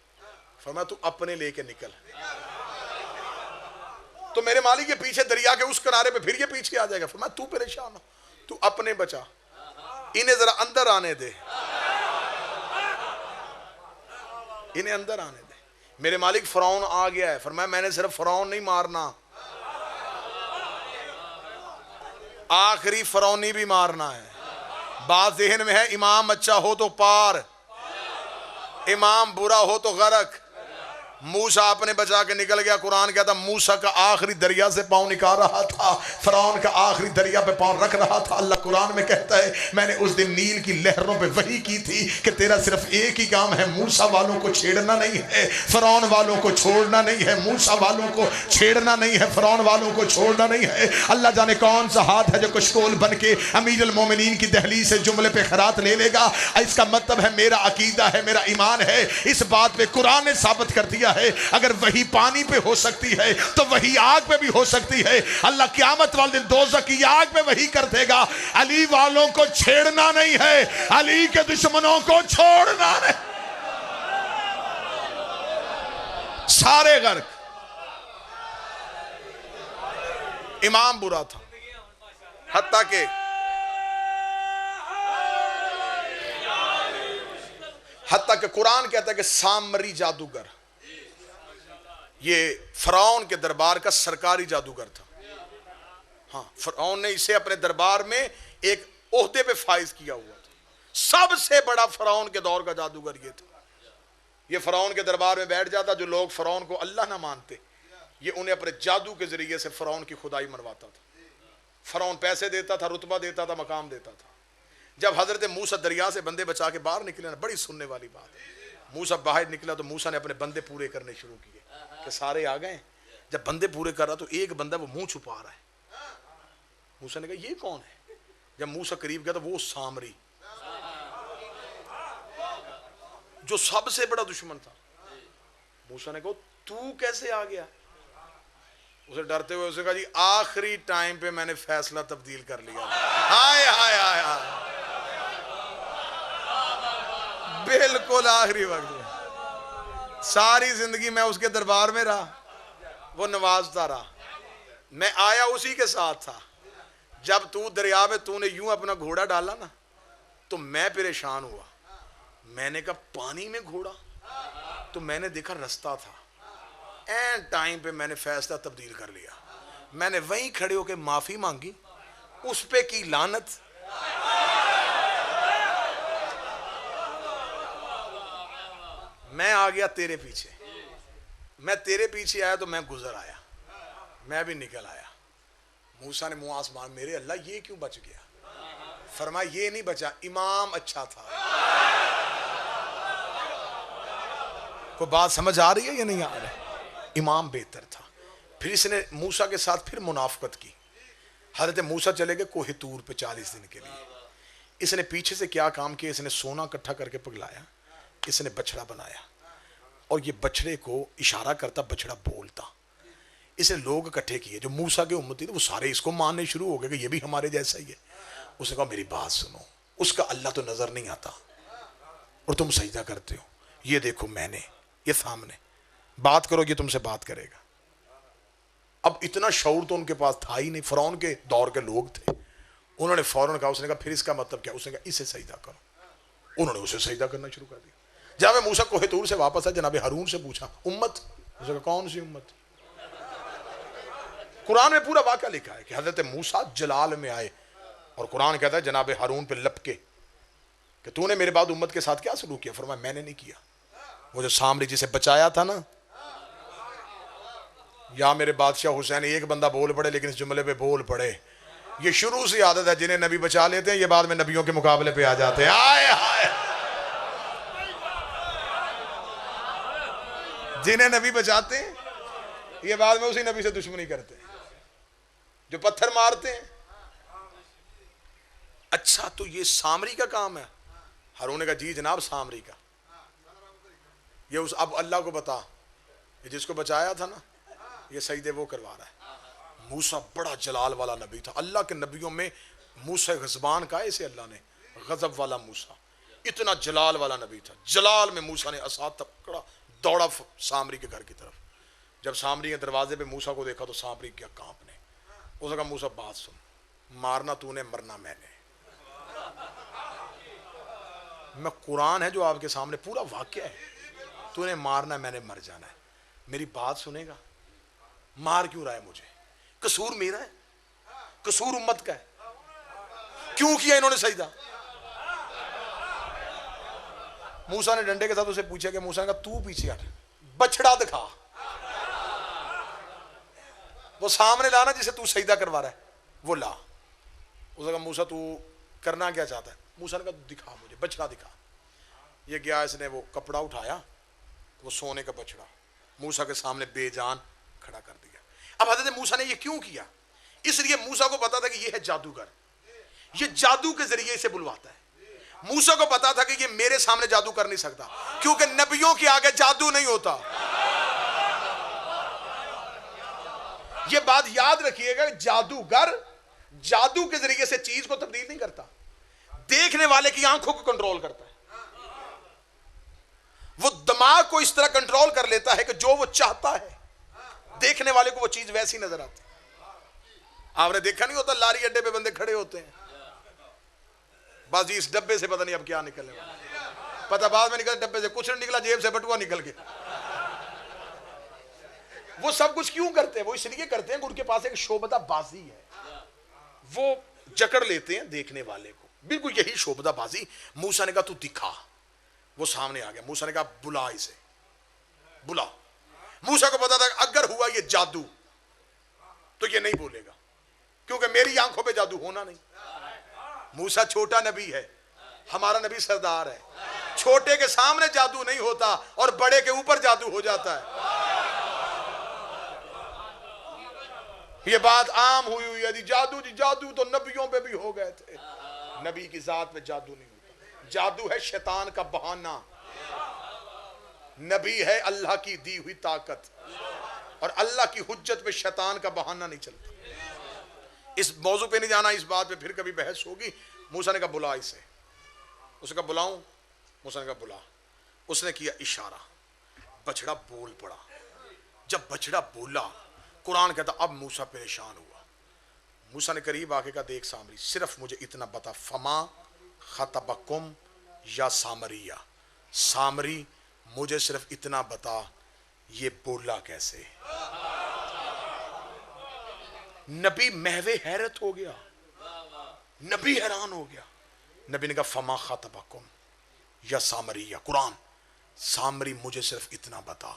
फरमाया तू अपने लेके निकल। तो मेरे मालिक के पीछे दरिया के उस किनारे पे फिर ये पीछे आ जाएगा। फरमाया तू परेशान हो, तू अपने बचा, इन्हें जरा अंदर आने दे, इन्हें अंदर आने दे। मेरे मालिक फरौन आ गया है। फरमाया मैंने सिर्फ फरौन नहीं मारना, आखिरी फरौनी भी मारना है। बात ज़हन में है, इमाम अच्छा हो तो पार, इमाम बुरा हो तो गरक। मूसा अपने बचा के निकल गया। कुरान कहता मूसा का आखिरी दरिया से पांव निकाल रहा था, फरौन का आखिरी दरिया पे पांव रख रहा था। अल्लाह कुरान में कहता है मैंने उस दिन नील की लहरों पे वही की थी कि तेरा सिर्फ एक ही काम है, मूसा वालों को छेड़ना नहीं है, फरौन वालों को छोड़ना नहीं है। मूसा वालों को छेड़ना नहीं है, फरौन वालों को छोड़ना नहीं है। अल्लाह जाने कौन सा हाथ है जो कशकोल बन के अमीरुल मोमिनीन की दहलीज से जुमले पे खरात ले लेगा। इसका मतलब है मेरा अकीदा है, मेरा ईमान है। इस बात पे कुरान ने साबित कर दिया है अगर वही पानी पे हो सकती है तो वही आग पे भी हो सकती है। अल्लाह क़यामत वाले दिन दोज़ख की आग पे वही कर देगा। अली वालों को छेड़ना नहीं है, अली के दुश्मनों को छोड़ना नहीं। सारे गर्क। इमाम बुरा था, हत्ता के कुरान कहता है कि सामरी जादूगर, ये फरौन के दरबार का सरकारी जादूगर था। हाँ, फरौन ने इसे अपने दरबार में एक ओहदे पे फाइज किया हुआ था। सबसे बड़ा फरौन के दौर का जादूगर ये था। ये फरौन के दरबार में बैठ जाता, जो लोग फरौन को अल्लाह ना मानते, ये उन्हें अपने जादू के जरिए से फरौन की खुदाई मरवाता था। फरौन पैसे देता था, रुतबा देता था, मकाम देता था। जब हजरत मूसा दरिया से बंदे बचा के बाहर निकले ना, बड़ी सुनने वाली बात है, मूसा बाहर निकला तो मूसा ने अपने बंदे पूरे करने शुरू किए कि सारे आ गए। जब बंदे पूरे कर रहा तो एक बंदा वो मुंह छुपा रहा है। मूसा ने कहा ये कौन है? जब मूसा करीब गया तो वो सामरी जो सबसे बड़ा दुश्मन था, मूसा ने कहा तू कैसे आ गया? उसे डरते हुए उसने कहा जी आखिरी टाइम पे मैंने फैसला तब्दील कर लिया। हाय हाय हाय हाय, बिल्कुल आखिरी वक्त में, सारी जिंदगी मैं उसके दरबार में रहा, वो नवाजता रहा, मैं आया उसी के साथ था। जब तू दरिया में तूने यूं अपना घोड़ा डाला ना तो मैं परेशान हुआ। मैंने कहा पानी में घोड़ा, तो मैंने देखा रास्ता था। एंड टाइम पे मैंने फैसला तब्दील कर लिया। मैंने वहीं खड़े होकर माफी मांगी, उस पे की लानत। मैं आ गया तेरे पीछे, मैं तेरे पीछे आया तो मैं गुजर आया, मैं भी निकल आया। मूसा ने मुंह आसमान, मेरे अल्लाह ये क्यों बच गया? फरमाया ये नहीं बचा, इमाम अच्छा था। कोई बात समझ आ रही है या नहीं आ रही? इमाम बेहतर था। फिर इसने मूसा के साथ फिर मुनाफकत की। हजरत मूसा चले गए कोहे तूर पे 40 दिन के लिए। इसने पीछे से क्या काम किया? इसने सोना इकट्ठा करके पिघलाया, इसने बछड़ा बनाया और ये बछड़े को इशारा करता, बछड़ा बोलता। इसे लोग इकट्ठे किए जो मूसा के उम्मती थे, वो सारे इसको मानने शुरू हो गए कि ये भी हमारे जैसा ही है। उसने कहा मेरी बात सुनो, उसका अल्लाह तो नजर नहीं आता और तुम सजदा करते हो। ये देखो मैंने, ये सामने, बात करो ये तुमसे बात करेगा। अब इतना शऊर तो उनके पास था ही नहीं, फिरौन के दौर के लोग थे। उन्होंने फौरन कहा, उसने कहा फिर इसका मतलब क्या? उसने कहा इसे सजदा करो। उन्होंने उसे सजदा करना शुरू कर दिया। जब मूसा कोहे तूर से वापस आया, जनाब हारून से पूछा उम्मत? उसने कहा कौन सी उम्मत? कुरान में पूरा वाक़या लिखा है कि हजरत मूसा जलाल में आए और कुरान कहता है जनाब हारून पे लपके कि तूने मेरे बाद उम्मत के साथ क्या सलूक किया? फरमाया मैंने नहीं किया। वो जो सामरी जिसे बचाया था ना, या मेरे बादशाह हुसैन, एक बंदा बोल पड़े लेकिन इस जुमले पे बोल पड़े। ये शुरू से आदत है, जिन्हें नबी बचा लेते हैं ये बाद में नबियों के मुकाबले पे आ जाते हैं। आए हाय, जिन्हें नबी बचाते हैं ये बाद में उसी नबी से दुश्मनी करते हैं, जो पत्थर मारते हैं। अच्छा तो ये सामरी का काम है? हारून ने कहा जी जनाब सामरी का। ये उस अब अल्लाह को बता, ये जिसको बचाया था ना, ये सजदे वो करवा रहा है। मूसा बड़ा जलाल वाला नबी था। अल्लाह के नबियों में मूसा गज़बान का, इसे अल्लाह ने गज़ब वाला मूसा, इतना जलाल वाला नबी था। जलाल में मूसा ने असा पकड़ा, दौड़ा सामरी के घर की तरफ। जब सामरी के दरवाजे पे मूसा को देखा तो सामरी क्या कांपने। उसने कहा मूसा बात सुन, मारना तूने, मरना मैंने। मैं कुरान है जो आपके सामने पूरा वाक्य है, तूने मारना मैंने मर जाना है। मेरी बात सुनेगा? मार क्यों रहा है मुझे? कसूर मेरा है? कसूर उम्मत का है? क्यों किया इन्होंने सजदा? मूसा ने डंडे के साथ उसे पूछा कि मूसा ने कहा तू पीछे हट, बछड़ा दिखा, वो सामने लाना जिसे तू सजदा करवा रहा है वो ला। उसने कहा मूसा तू करना क्या चाहता है? मूसा ने कहा दिखा मुझे, बछड़ा दिखा। ये गया, इसने वो कपड़ा उठाया, वो सोने का बछड़ा मूसा के सामने बेजान खड़ा कर दिया। अब हजरत मूसा ने ये क्यों किया? इसलिए मूसा को पता था कि ये है जादूगर, ये जादू के जरिए इसे बुलवाता है। मूसा को पता था कि ये मेरे सामने जादू कर नहीं सकता, क्योंकि नबियों के आगे जादू नहीं होता। ये बात याद रखिएगा, जादूगर जादू के जरिए से चीज को तब्दील नहीं करता, देखने वाले की आंखों को कंट्रोल करता है। वो दिमाग को इस तरह कंट्रोल कर लेता है कि जो वो चाहता है देखने वाले को वो चीज वैसी नजर आती है। आपने देखा नहीं होता लारी अड्डे पे बंदे खड़े होते हैं, बस जी इस डब्बे से पता नहीं अब क्या निकलने वाला, पता बाद में निकला डब्बे से कुछ नहीं निकला, जेब से बटुआ निकल गया। वो सब कुछ क्यों करते हैं? वो इसलिए करते हैं कि उनके पास एक शोभता बाजी है, वो जकड़ लेते हैं देखने वाले को। बिल्कुल यही शोभता बाजी। मूसा ने कहा तू दिखा, वो सामने आ गया। मूसा ने कहा बुला इसे, बुला। मूसा को पता था अगर हुआ ये जादू तो ये नहीं बोलेगा, क्योंकि मेरी आंखों पे जादू होना नहीं। मूसा छोटा नबी है, हमारा नबी सरदार है। छोटे के सामने जादू नहीं होता और बड़े के ऊपर जादू हो जाता है। ये बात आम हुई हुई है जी, जादू तो नबियों पे भी हो गए थे, नबी की जात में जादू नहीं होता। जादू है शैतान का बहाना, नबी है अल्लाह की दी हुई ताकत, और अल्लाह की हुज्जत पे शैतान का बहाना नहीं चलता। इस मौजू पे नहीं जाना, इस बात पे फिर कभी बहस होगी। मूसा ने कहा बुला इसे, उसने कहा बुलाऊं, मूसा ने कहा बुला। उसने किया इशारा, बछड़ा बोल पड़ा। जब बछड़ा बोला, कुरान कहता अब मूसा परेशान हुआ। मूसा ने करीब आके कहा देख सामरी, सिर्फ मुझे इतना बता, फमा खतबकुम या सामरिया, सामरी मुझे सिर्फ इतना बता, ये बोला कैसे। नबी महवे हैरत हो गया, नबी हैरान हो गया। नबी ने कहा फमा खतबकुम या सामरिया, कुरान, सामरी मुझे सिर्फ इतना बता,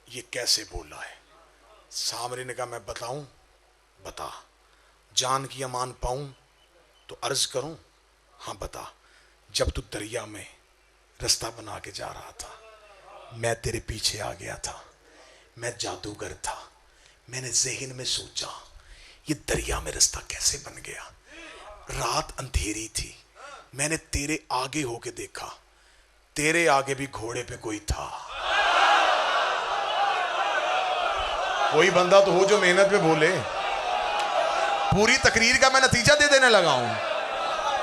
ये कैसे बोला है। सामरी ने कहा मैं बताऊं, बता, जान की अमान पाऊं तो अर्ज करूं, हाँ बता। जब तू दरिया में रास्ता बना के जा रहा था, मैं तेरे पीछे आ गया था, मैं जादूगर था, मैंने ज़हन में सोचा ये दरिया में रास्ता कैसे बन गया। रात अंधेरी थी, मैंने तेरे आगे होके देखा, तेरे आगे भी घोड़े पे कोई था। कोई बंदा तो हो जो मेहनत पे बोले। पूरी तकरीर का मैं नतीजा दे देने लगा हूं,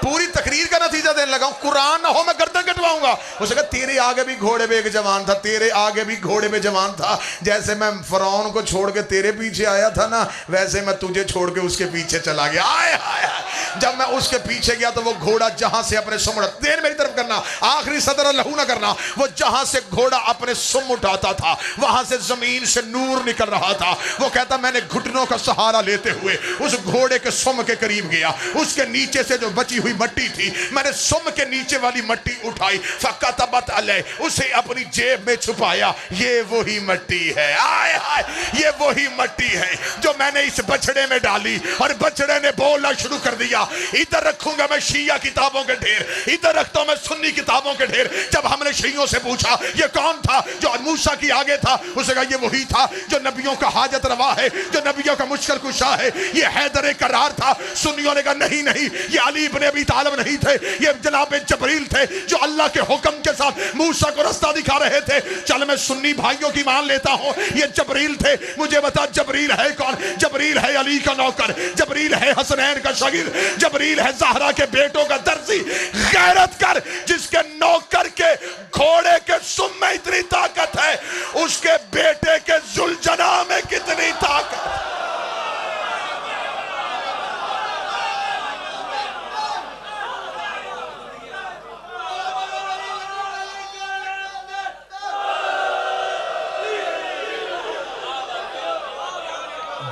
पूरी तकरीर का नतीजा देने लगा हूं। कुरान ना हो मैं गर्दन कटवाऊंगा। उसने कहा तेरे आगे भी घोड़े पे एक जवान था, तेरे आगे भी घोड़े पे जवान था। जैसे मैं फरौन को छोड़ के तेरे पीछे आया था ना, वैसे मैं तुझे छोड़ के उसके पीछे चला गया। आए हाय हाय। जब मैं उसके पीछे गया तो वो घोड़ा जहां से अपने सुम, देर मेरी तरफ करना, आखिरी सदर लहू ना करना, वो जहां से घोड़ा अपने सुम उठाता था वहां से जमीन से नूर निकल रहा था। वो कहता मैंने घुटनों का सहारा लेते हुए उस घोड़े के सुम के करीब गया, उसके नीचे से जो बची हुई मट्टी थी, मैंने सुम के नीचे वाली मट्टी उठाई, फकतबत अलैह, उसे अपनी जेब में छुपाया। ये वही मट्टी है, आय हाय, ये वही मट्टी है जो मैंने इस बछड़े में डाली, और बछड़े ने बोलना शुरू कर दिया। इधर रखूंगा मैं शिया किताबों के ढेर, इधर रखता हूं मैं सुन्नी किताबों के ढेर। जब हमने शियों से पूछा ये कौन था जो मूसा की आगे था, उसने कहा ये वही था जो नबियों का हाजत रवा है, जो नबियों का मुश्किल कुशा है, ये हैदर करार था। सुन्नियों ने कहा नहीं नहीं, ये अली इब्ने अबी तालिब नहीं थे, ये जनाब जबरील थे जो अल्लाह के हुक्म के साथ मूसा को रास्ता दिखा रहे थे। चल मैं सुन्नी भाइयों की मान लेता हूं, ये जबरील थे। मुझे बता जबरील है कौन? जबरील है अली का नौकर, जबरील है हसनैन का शागिर्द, जबरील है ज़हरा के बेटों का दर्जी। गैरत कर, जिसके नौकर के घोड़े के सुम में इतनी ताकत है, उसके बेटे के जुलजना में कितनी ताकत।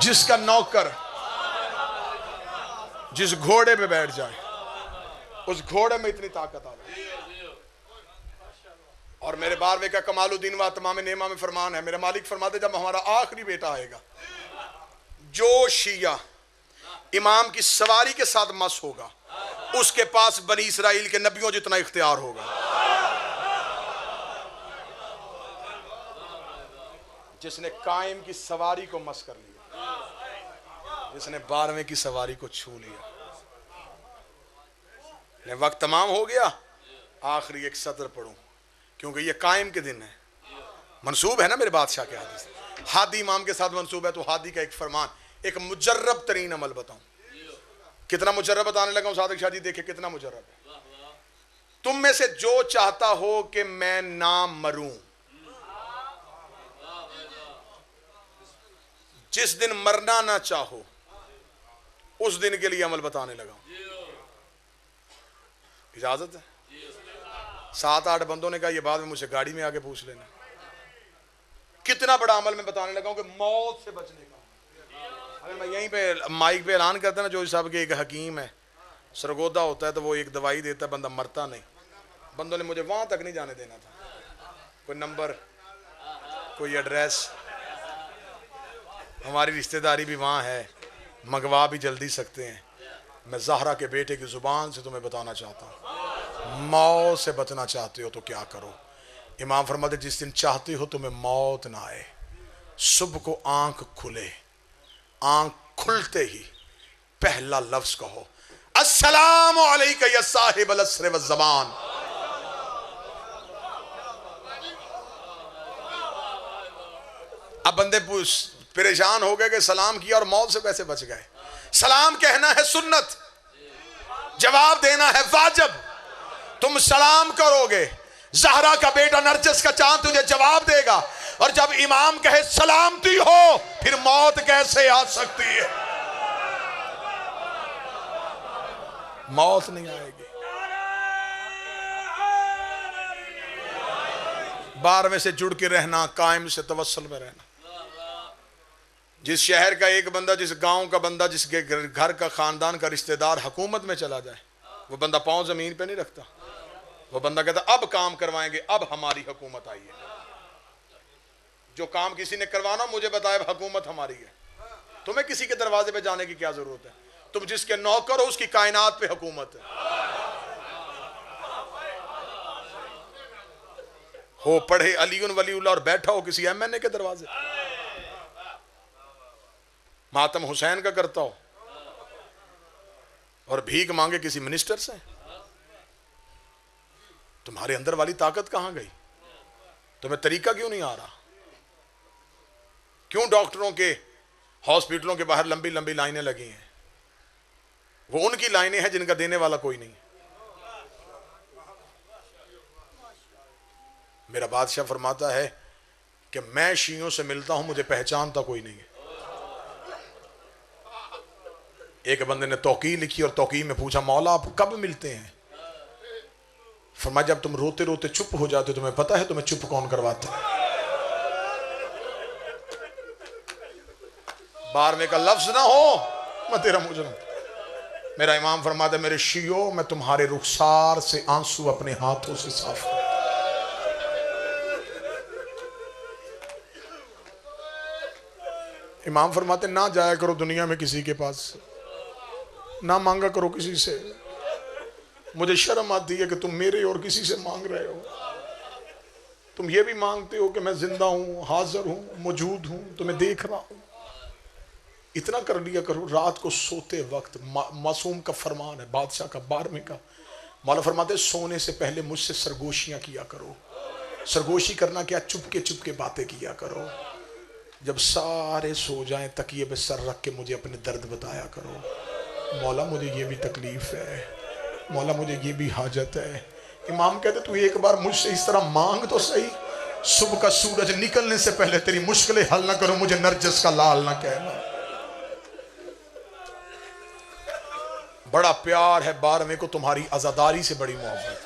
जिसका नौकर जिस घोड़े पे बैठ जाए, उस घोड़े में इतनी ताकत आ जाए। और मेरे 12वें का कमालुद्दीन व तमाम नेमा में फरमान है, मेरे मालिक फरमाते जब हमारा आखिरी बेटा आएगा, जो शिया इमाम की सवारी के साथ मस होगा, उसके पास बनी इसराइल के नबियों जितना इख्तियार होगा। जिसने कायम की सवारी को मस कर लिया, जिसने 12वें की सवारी को छू लिया। वक्त तमाम हो गया, आखिरी एक सत्र पढ़ूं क्योंकि ये कायम के दिन है। मंसूब है ना मेरे बादशाह के हदीस, हादी इमाम के साथ मंसूब है। तो हादी का एक फरमान, एक मुजर्रब तरीन अमल बताऊं। कितना मुजर्रब बताने लगा हूं सादिक शाह जी, देखे कितना मुजर्रब है। तुम में से जो चाहता हो कि मैं ना मरूं, जिस दिन मरना ना चाहो उस दिन के लिए अमल बताने लगा हूं। इजाजत है? 7-8 बंदों ने कहा ये बाद में मुझसे गाड़ी में आके पूछ लेना। कितना बड़ा अमल मैं बताने लगा हूं कि मौत से बचने का। अगर मैं यहीं पे माइक पे ऐलान करता ना, जो साहब के एक हकीम है, सरगोदा होता है तो वो एक दवाई देता है, बंदा मरता नहीं। बंदों ने मुझे वहां तक नहीं जाने देना था। कोई नंबर, कोई एड्रेस, हमारी रिश्तेदारी भी वहाँ है, मंगवा भी जल्दी सकते हैं। मैं ज़हरा के बेटे की ज़ुबान से तुम्हें बताना चाहता हूँ, मौत से बचना चाहते हो तो क्या करो। इमाम फरमाते जिस दिन चाहते हो तुम्हें मौत ना आए, सुबह को आंख खुले आंख खुलते ही पहला लफ्ज कहो, अस्सलामु अलैका या साहिब अल-अस्र वज़्ज़मान। अब बंदे परेशान हो गए कि सलाम किया और मौत से कैसे बच गए। सलाम कहना है सुन्नत, जवाब देना है वाजिब। तुम सलाम करोगे, ज़हरा का बेटा नरजस का चांद तुझे जवाब देगा, और जब इमाम कहे सलामती हो, फिर मौत कैसे आ सकती है? मौत नहीं आएगी। 12वें से जुड़ के रहना, कायम से तवस्सुल में रहना। जिस शहर का एक बंदा, जिस गांव का बंदा, जिसके घर का खानदान का रिश्तेदार हुकूमत में चला जाए, वो बंदा पांव जमीन पे नहीं रखता। वो बंदा कहता अब काम करवाएंगे, अब हमारी हुकूमत आई है। जो काम किसी ने करवाना मुझे बताए, हुकूमत हमारी है। तुम्हें किसी के दरवाजे पे जाने की क्या जरूरत है? तुम जिसके नौकर हो उसकी कायनात पे हुकूमत है। हो पढ़े अलीउन वलीउल्लाह और बैठा हो किसी एमएनए के दरवाजे, मातम हुसैन का करता हो और भीख मांगे किसी मिनिस्टर से, तुम्हारे अंदर वाली ताकत कहां गई? तुम्हें तरीका क्यों नहीं आ रहा? क्यों डॉक्टरों के हॉस्पिटलों के बाहर लंबी लंबी लाइनें लगी हैं? वो उनकी लाइनें हैं जिनका देने वाला कोई नहीं। मेरा बादशाह फरमाता है कि मैं शियों से मिलता हूं, मुझे पहचानता कोई नहीं है। एक बंदे ने तौकी लिखी और तौकी में पूछा, मौला आप कब मिलते हैं? फरमाया जब तुम रोते रोते चुप हो जाते हो, तुम्हें पता है तुम्हें चुप कौन करवाता है? 12वें का लफ्ज ना हो, मैं तेरा मुजरिम। मेरा इमाम फरमाता है, मेरे शियो, मैं तुम्हारे रुखसार से आंसू अपने हाथों से साफ कर। इमाम फरमाते ना जाया करो दुनिया में किसी के पास, ना मांगा करो किसी से। मुझे शर्म आती है कि तुम मेरे और किसी से मांग रहे हो। तुम ये भी मांगते हो कि मैं जिंदा हूं, हाजिर हूं, मौजूद हूं, तुम्हें देख रहा हूं। इतना कर लिया करो। रात को सोते वक्त मासूम का फरमान है, बादशाह का 12वें का, मौला फरमाते सोने से पहले मुझसे सरगोशियां किया करो। सरगोशी करना क्या? चुपके चुपके बातें किया करो। जब सारे सो जाएं तकिए पे सर रख के मुझे अपने दर्द बताया करो। मौला मुझे ये भी तकलीफ है, मौला मुझे ये भी हाजत है। इमाम कहते तू एक बार मुझसे इस तरह मांग तो सही। सुबह का सूरज निकलने से पहले तेरी मुश्किलें हल ना करो, मुझे नरजस का लाल ना कहना। बड़ा प्यार है 12वें को, तुम्हारी आजादारी से बड़ी मोहब्बत।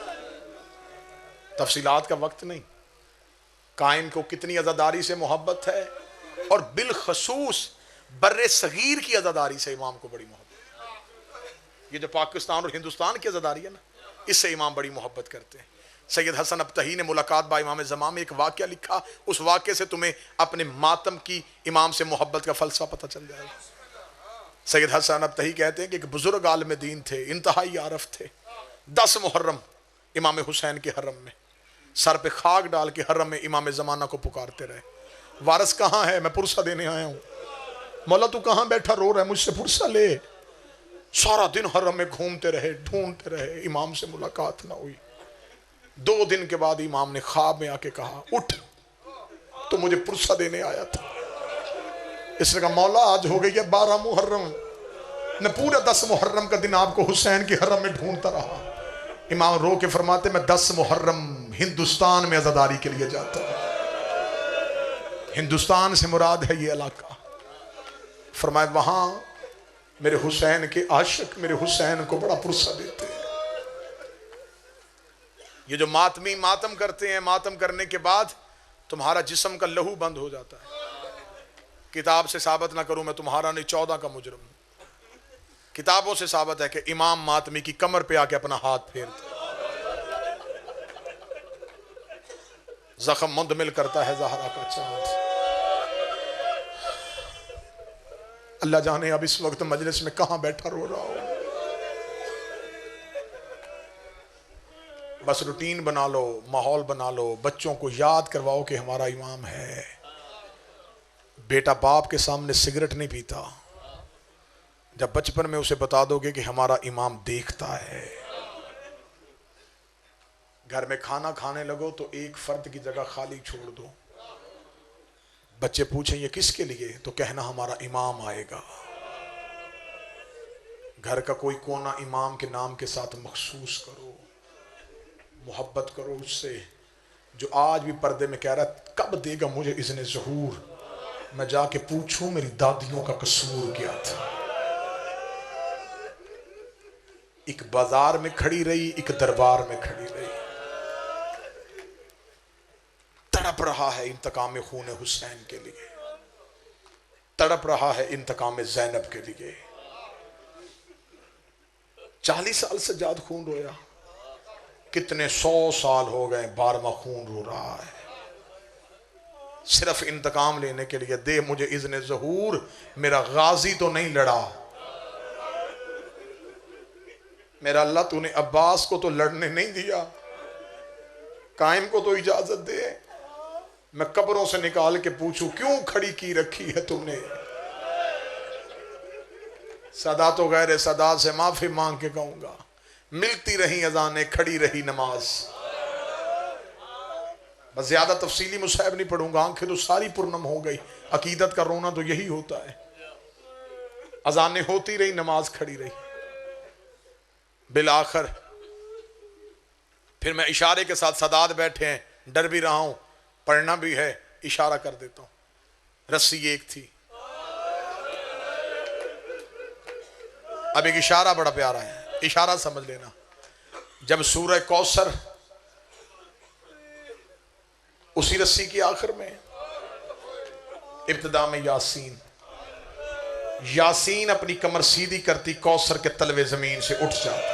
तफसीलात का वक्त नहीं। कायम को कितनी आजादारी से मोहब्बत है, और बिलखसूस बर्रे सगीर की आजादारी से इमाम को बड़ी मोहब्बत। ये जो पाकिस्तान और हिंदुस्तान की आजादारी है ना, इससे इमाम बड़ी मोहब्बत करते हैं। सैयद हसन अब्तही ने मुलाकात बा इमाम ज़मा में एक वाक़या लिखा, उस वाक़े से तुम्हें अपने मातम की इमाम से मोहब्बत का फलसफा पता चल जाएगा। सैयद हसन अब्तही कहते हैं कि एक बुजुर्ग आलिम दीन थे, इंतहाई आरफ थे। 10 मुहर्रम इमाम हुसैन के हरम में सर पे खाक डाल के हरम में इमाम ज़माना को पुकारते रहे, वारस कहाँ है? मैं पुरसा देने आया हूँ। मौला तू कहाँ बैठा रो रहा है? मुझसे पुरसा ले। सारा दिन हरम में घूमते रहे, ढूंढते रहे, इमाम से मुलाकात ना हुई। 2 दिन के बाद इमाम ने ख्वाब में आके कहा, उठ, तो मुझे पुरसा देने आया था। इसने कहा मौला आज हो गई है 12 मुहर्रम, मैं पूरा 10 मुहर्रम का दिन आपको हुसैन के हरम में ढूंढता रहा। इमाम रो के फरमाते मैं 10 मुहर्रम हिंदुस्तान में आजादारी के लिए जाता हूँ। हिंदुस्तान से मुराद है ये इलाका। फरमाए वहां मेरे हुसैन के आशिक मेरे हुसैन को बड़ा पुरसा देते हैं। ये जो मातमी मातम करते हैं, मातम करने के बाद तुम्हारा जिस्म का लहू बंद हो जाता है। किताब से साबित ना करूं मैं तुम्हारा नहीं 14 का मुजरम। किताबों से साबित है कि इमाम मातमी की कमर पे आके अपना हाथ फेरते, जख्म मुंतमिल करता है ज़हरा का चांद। अल्लाह जाने अब इस वक्त मजलिस में कहां बैठा रो रहा हो। बस रूटीन बना लो, माहौल बना लो, बच्चों को याद करवाओ कि हमारा इमाम है। बेटा बाप के सामने सिगरेट नहीं पीता, जब बचपन में उसे बता दोगे कि हमारा इमाम देखता है, घर में खाना खाने लगो तो एक फर्द की जगह खाली छोड़ दो, बच्चे पूछें ये किसके लिए, तो कहना हमारा इमाम आएगा। घर का कोई कोना इमाम के नाम के साथ मखसूस करो, मोहब्बत करो उससे। जो आज भी पर्दे में कह रहा कब देगा मुझे इज़्न ज़हूर, मैं जाके पूछूं मेरी दादियों का कसूर क्या था। एक बाजार में खड़ी रही, एक दरबार में खड़ी रही, तड़प रहा है इंतकाम खून हुसैन के लिए, तड़प रहा है इंतकाम ज़ैनब के लिए। 40 साल से ज्यादा खून रोया, कितने 100 साल हो गए, 12वां खून रो रहा है सिर्फ इंतकाम लेने के लिए। दे मुझे इज़्न ज़हूर, मेरा गाजी तो नहीं लड़ा, मेरा अल्लाह तूने अब्बास को तो लड़ने नहीं दिया, कायम को तो इजाजत दे, मैं कब्रों से निकाल के पूछूं क्यों खड़ी की रखी है तुमने। सदा तो गैर सदा से माफी मांग के कहूंगा, मिलती रही अजानें, खड़ी रही नमाज। बस ज्यादा तफसीली मुसाहिब नहीं पढ़ूंगा, आंखें तो सारी पुरनम हो गई। अकीदत का रोना तो यही होता है, अजानें होती रही, नमाज खड़ी रही। बिलाखिर फिर मैं इशारे के साथ, सदात बैठे हैं, डर भी रहा हूं, पढ़ना भी है, इशारा कर देता हूं। रस्सी एक थी, अब एक इशारा बड़ा प्यारा है, इशारा समझ लेना। जब सूरह कौसर उसी रस्सी की आखिर में, इब्तिदा में यासीन, यासीन अपनी कमर सीधी करती, कौसर के तलवे जमीन से उठ जाता।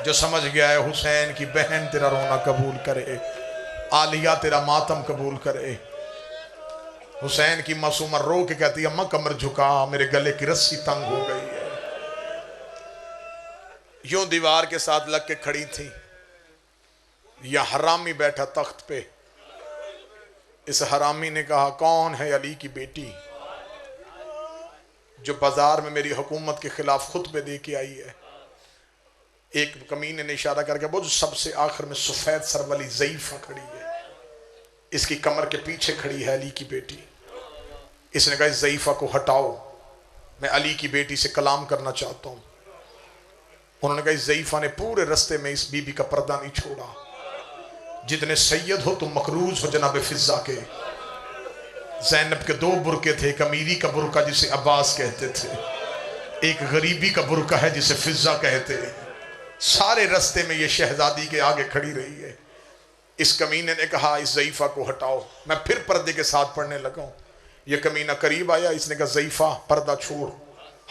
जो समझ गया है हुसैन की बहन तेरा रोना कबूल करे, आलिया तेरा मातम कबूल करे। हुसैन की मासूमा रो के कहती अम्मा कमर झुका, मेरे गले की रस्सी तंग हो गई है। यूं दीवार के साथ लग के खड़ी थी, यह हरामी बैठा तख्त पे। इस हरामी ने कहा कौन है अली की बेटी जो बाजार में मेरी हुकूमत के खिलाफ खुतबे दे के आई है। एक कमीने ने इशारा करके वो जो सबसे आखिर में सफेद सर वाली ज़ईफ़ा खड़ी है, इसकी कमर के पीछे खड़ी है अली की बेटी। इसने कहा इस ज़ईफ़ा को हटाओ, मैं अली की बेटी से कलाम करना चाहता हूं। उन्होंने कहा इस ज़ईफ़ा ने पूरे रास्ते में इस बीबी का पर्दा नहीं छोड़ा। जितने सैयद हो तुम मकरूज हो जनाब फिजा के। ज़ैनब के 2 बुरके थे, एक अमीरी का बुरका जिसे अब्बास कहते थे, एक गरीबी का बुरका है जिसे फिजा कहते हैं। सारे रास्ते में ये शहजादी के आगे खड़ी रही है। इस कमीने ने कहा इस ज़ईफ़ा को हटाओ, मैं फिर पर्दे के साथ पढ़ने लगा हूं। ये कमीना करीब आया, इसने कहा ज़ईफ़ा पर्दा छोड़,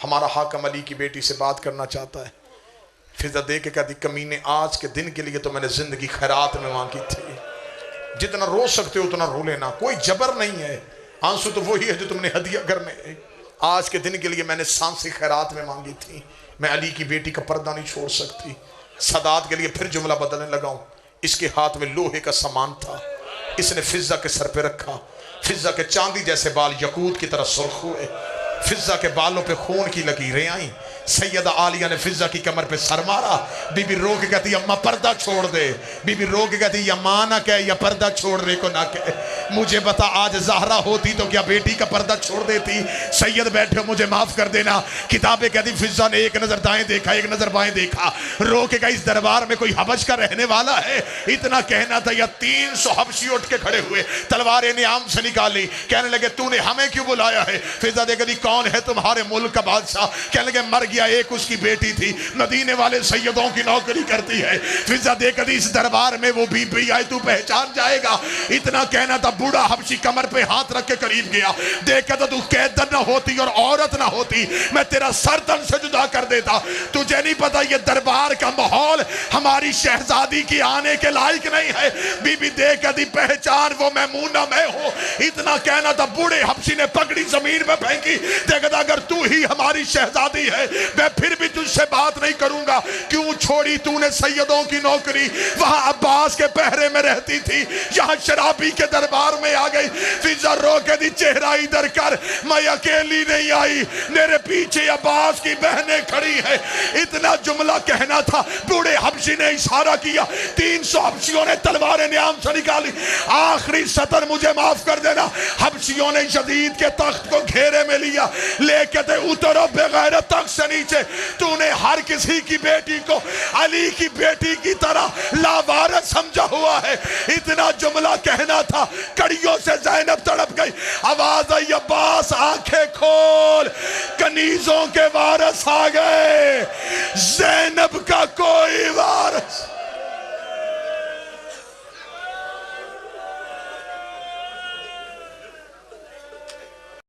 हमारा हाकम अली की बेटी से बात करना चाहता है। फिजा दे के कहती कमीने आज के दिन के लिए तो मैंने जिंदगी खैरात में मांगी थी, जितना रो सकते हो उतना रो लेना, कोई जबर नहीं है, आंसू तो वही है जो तुमने हदिया करने हैं। आज के दिन के लिए मैंने सांसें खैरात में मांगी थी, मैं अली की बेटी का पर्दा नहीं छोड़ सकती। सदात के लिए फिर जुमला बदलने लगा हूं। इसके हाथ में लोहे का सामान था, इसने फिजा के सर पे रखा। फिजा के चांदी जैसे बाल यकूत की तरह सुर्ख हुए, फिजा के बालों पे खून की लकीरें आई। सैयदा आलिया ने फिजा की कमर पे सर मारा। बीबी रो के कहती अम्मा पर्दा छोड़ दे। बीबी रो के कहती या मां ना कहे या पर्दा छोड़ने को ना कहे। मुझे बता आज ज़हरा होती तो क्या बेटी का पर्दा छोड़ देती। सैयद बैठे मुझे माफ कर देना। किताबें कहती फिजा ने एक नजर दाएं देखा, एक नजर बाएं देखा, रो के कहा इस दरबार में कोई हबश का रहने वाला है। इतना कहना था या 300 हबशी उठ के खड़े हुए, तलवारें नियाम से निकाली, कहने लगे तूने हमें क्यों बुलाया है। फिजा ने कहा कौन है तुम्हारे मुल्क का बादशाह। कहने लगे मर गया, एक उसकी बेटी थी, मदीने वाले सैयदों की नौकरी करती है। फिजा देखकर इस दरबार में वो बीबी आए तू पहचान जाएगा। इतना कहना था, बूढ़ा हबशी कमर पे हाथ रख के करीब गया। देखा तो तू कैद न होती और औरत ना होती, मैं तेरा सर तन से जुदा कर देता। तुझे नहीं पता ये दरबार का माहौल हमारी शहजादी की आने के लायक नहीं है। बीबी देखकर दी पहचान वो मैमूना मैं हूं। इतना कहना था, बूढ़े हबशी ने पगड़ी जमीन में फेंकी। देखा अगर तू ही हमारी शहजादी है मैं फिर भी तुझसे बात नहीं करूंगा। क्यों छोड़ी तूने सैयदों की नौकरी, वहां अब्बास के पहरे में रहती थी, यहाँ शराबी के दरबार में आ गई। फिजा रो के दी चेहरा इधर कर, मैं अकेली नहीं आई, मेरे पीछे अब्बास की बहनें खड़ी है। इतना जुमला कहना था, बूढ़े हबशी ने इशारा किया, 300 हबशियों ने तलवारें न्याम से निकाली। आखिरी सतर मुझे माफ कर देना, हबशियों ने यजीद के तख्त को घेरे में लिया, लेके थे उतरो बेगैरत तख्त से नीचे। तूने हर किसी की बेटी को अली की बेटी की तरह लावारिस समझा हुआ है। इतना जुमला कहना था, कड़ियों से ज़ैनब तड़प गई। आवाज आई, अब्बास आंखें खोल, कनीजों के वारिस आ गए, ज़ैनब का कोई वारिस।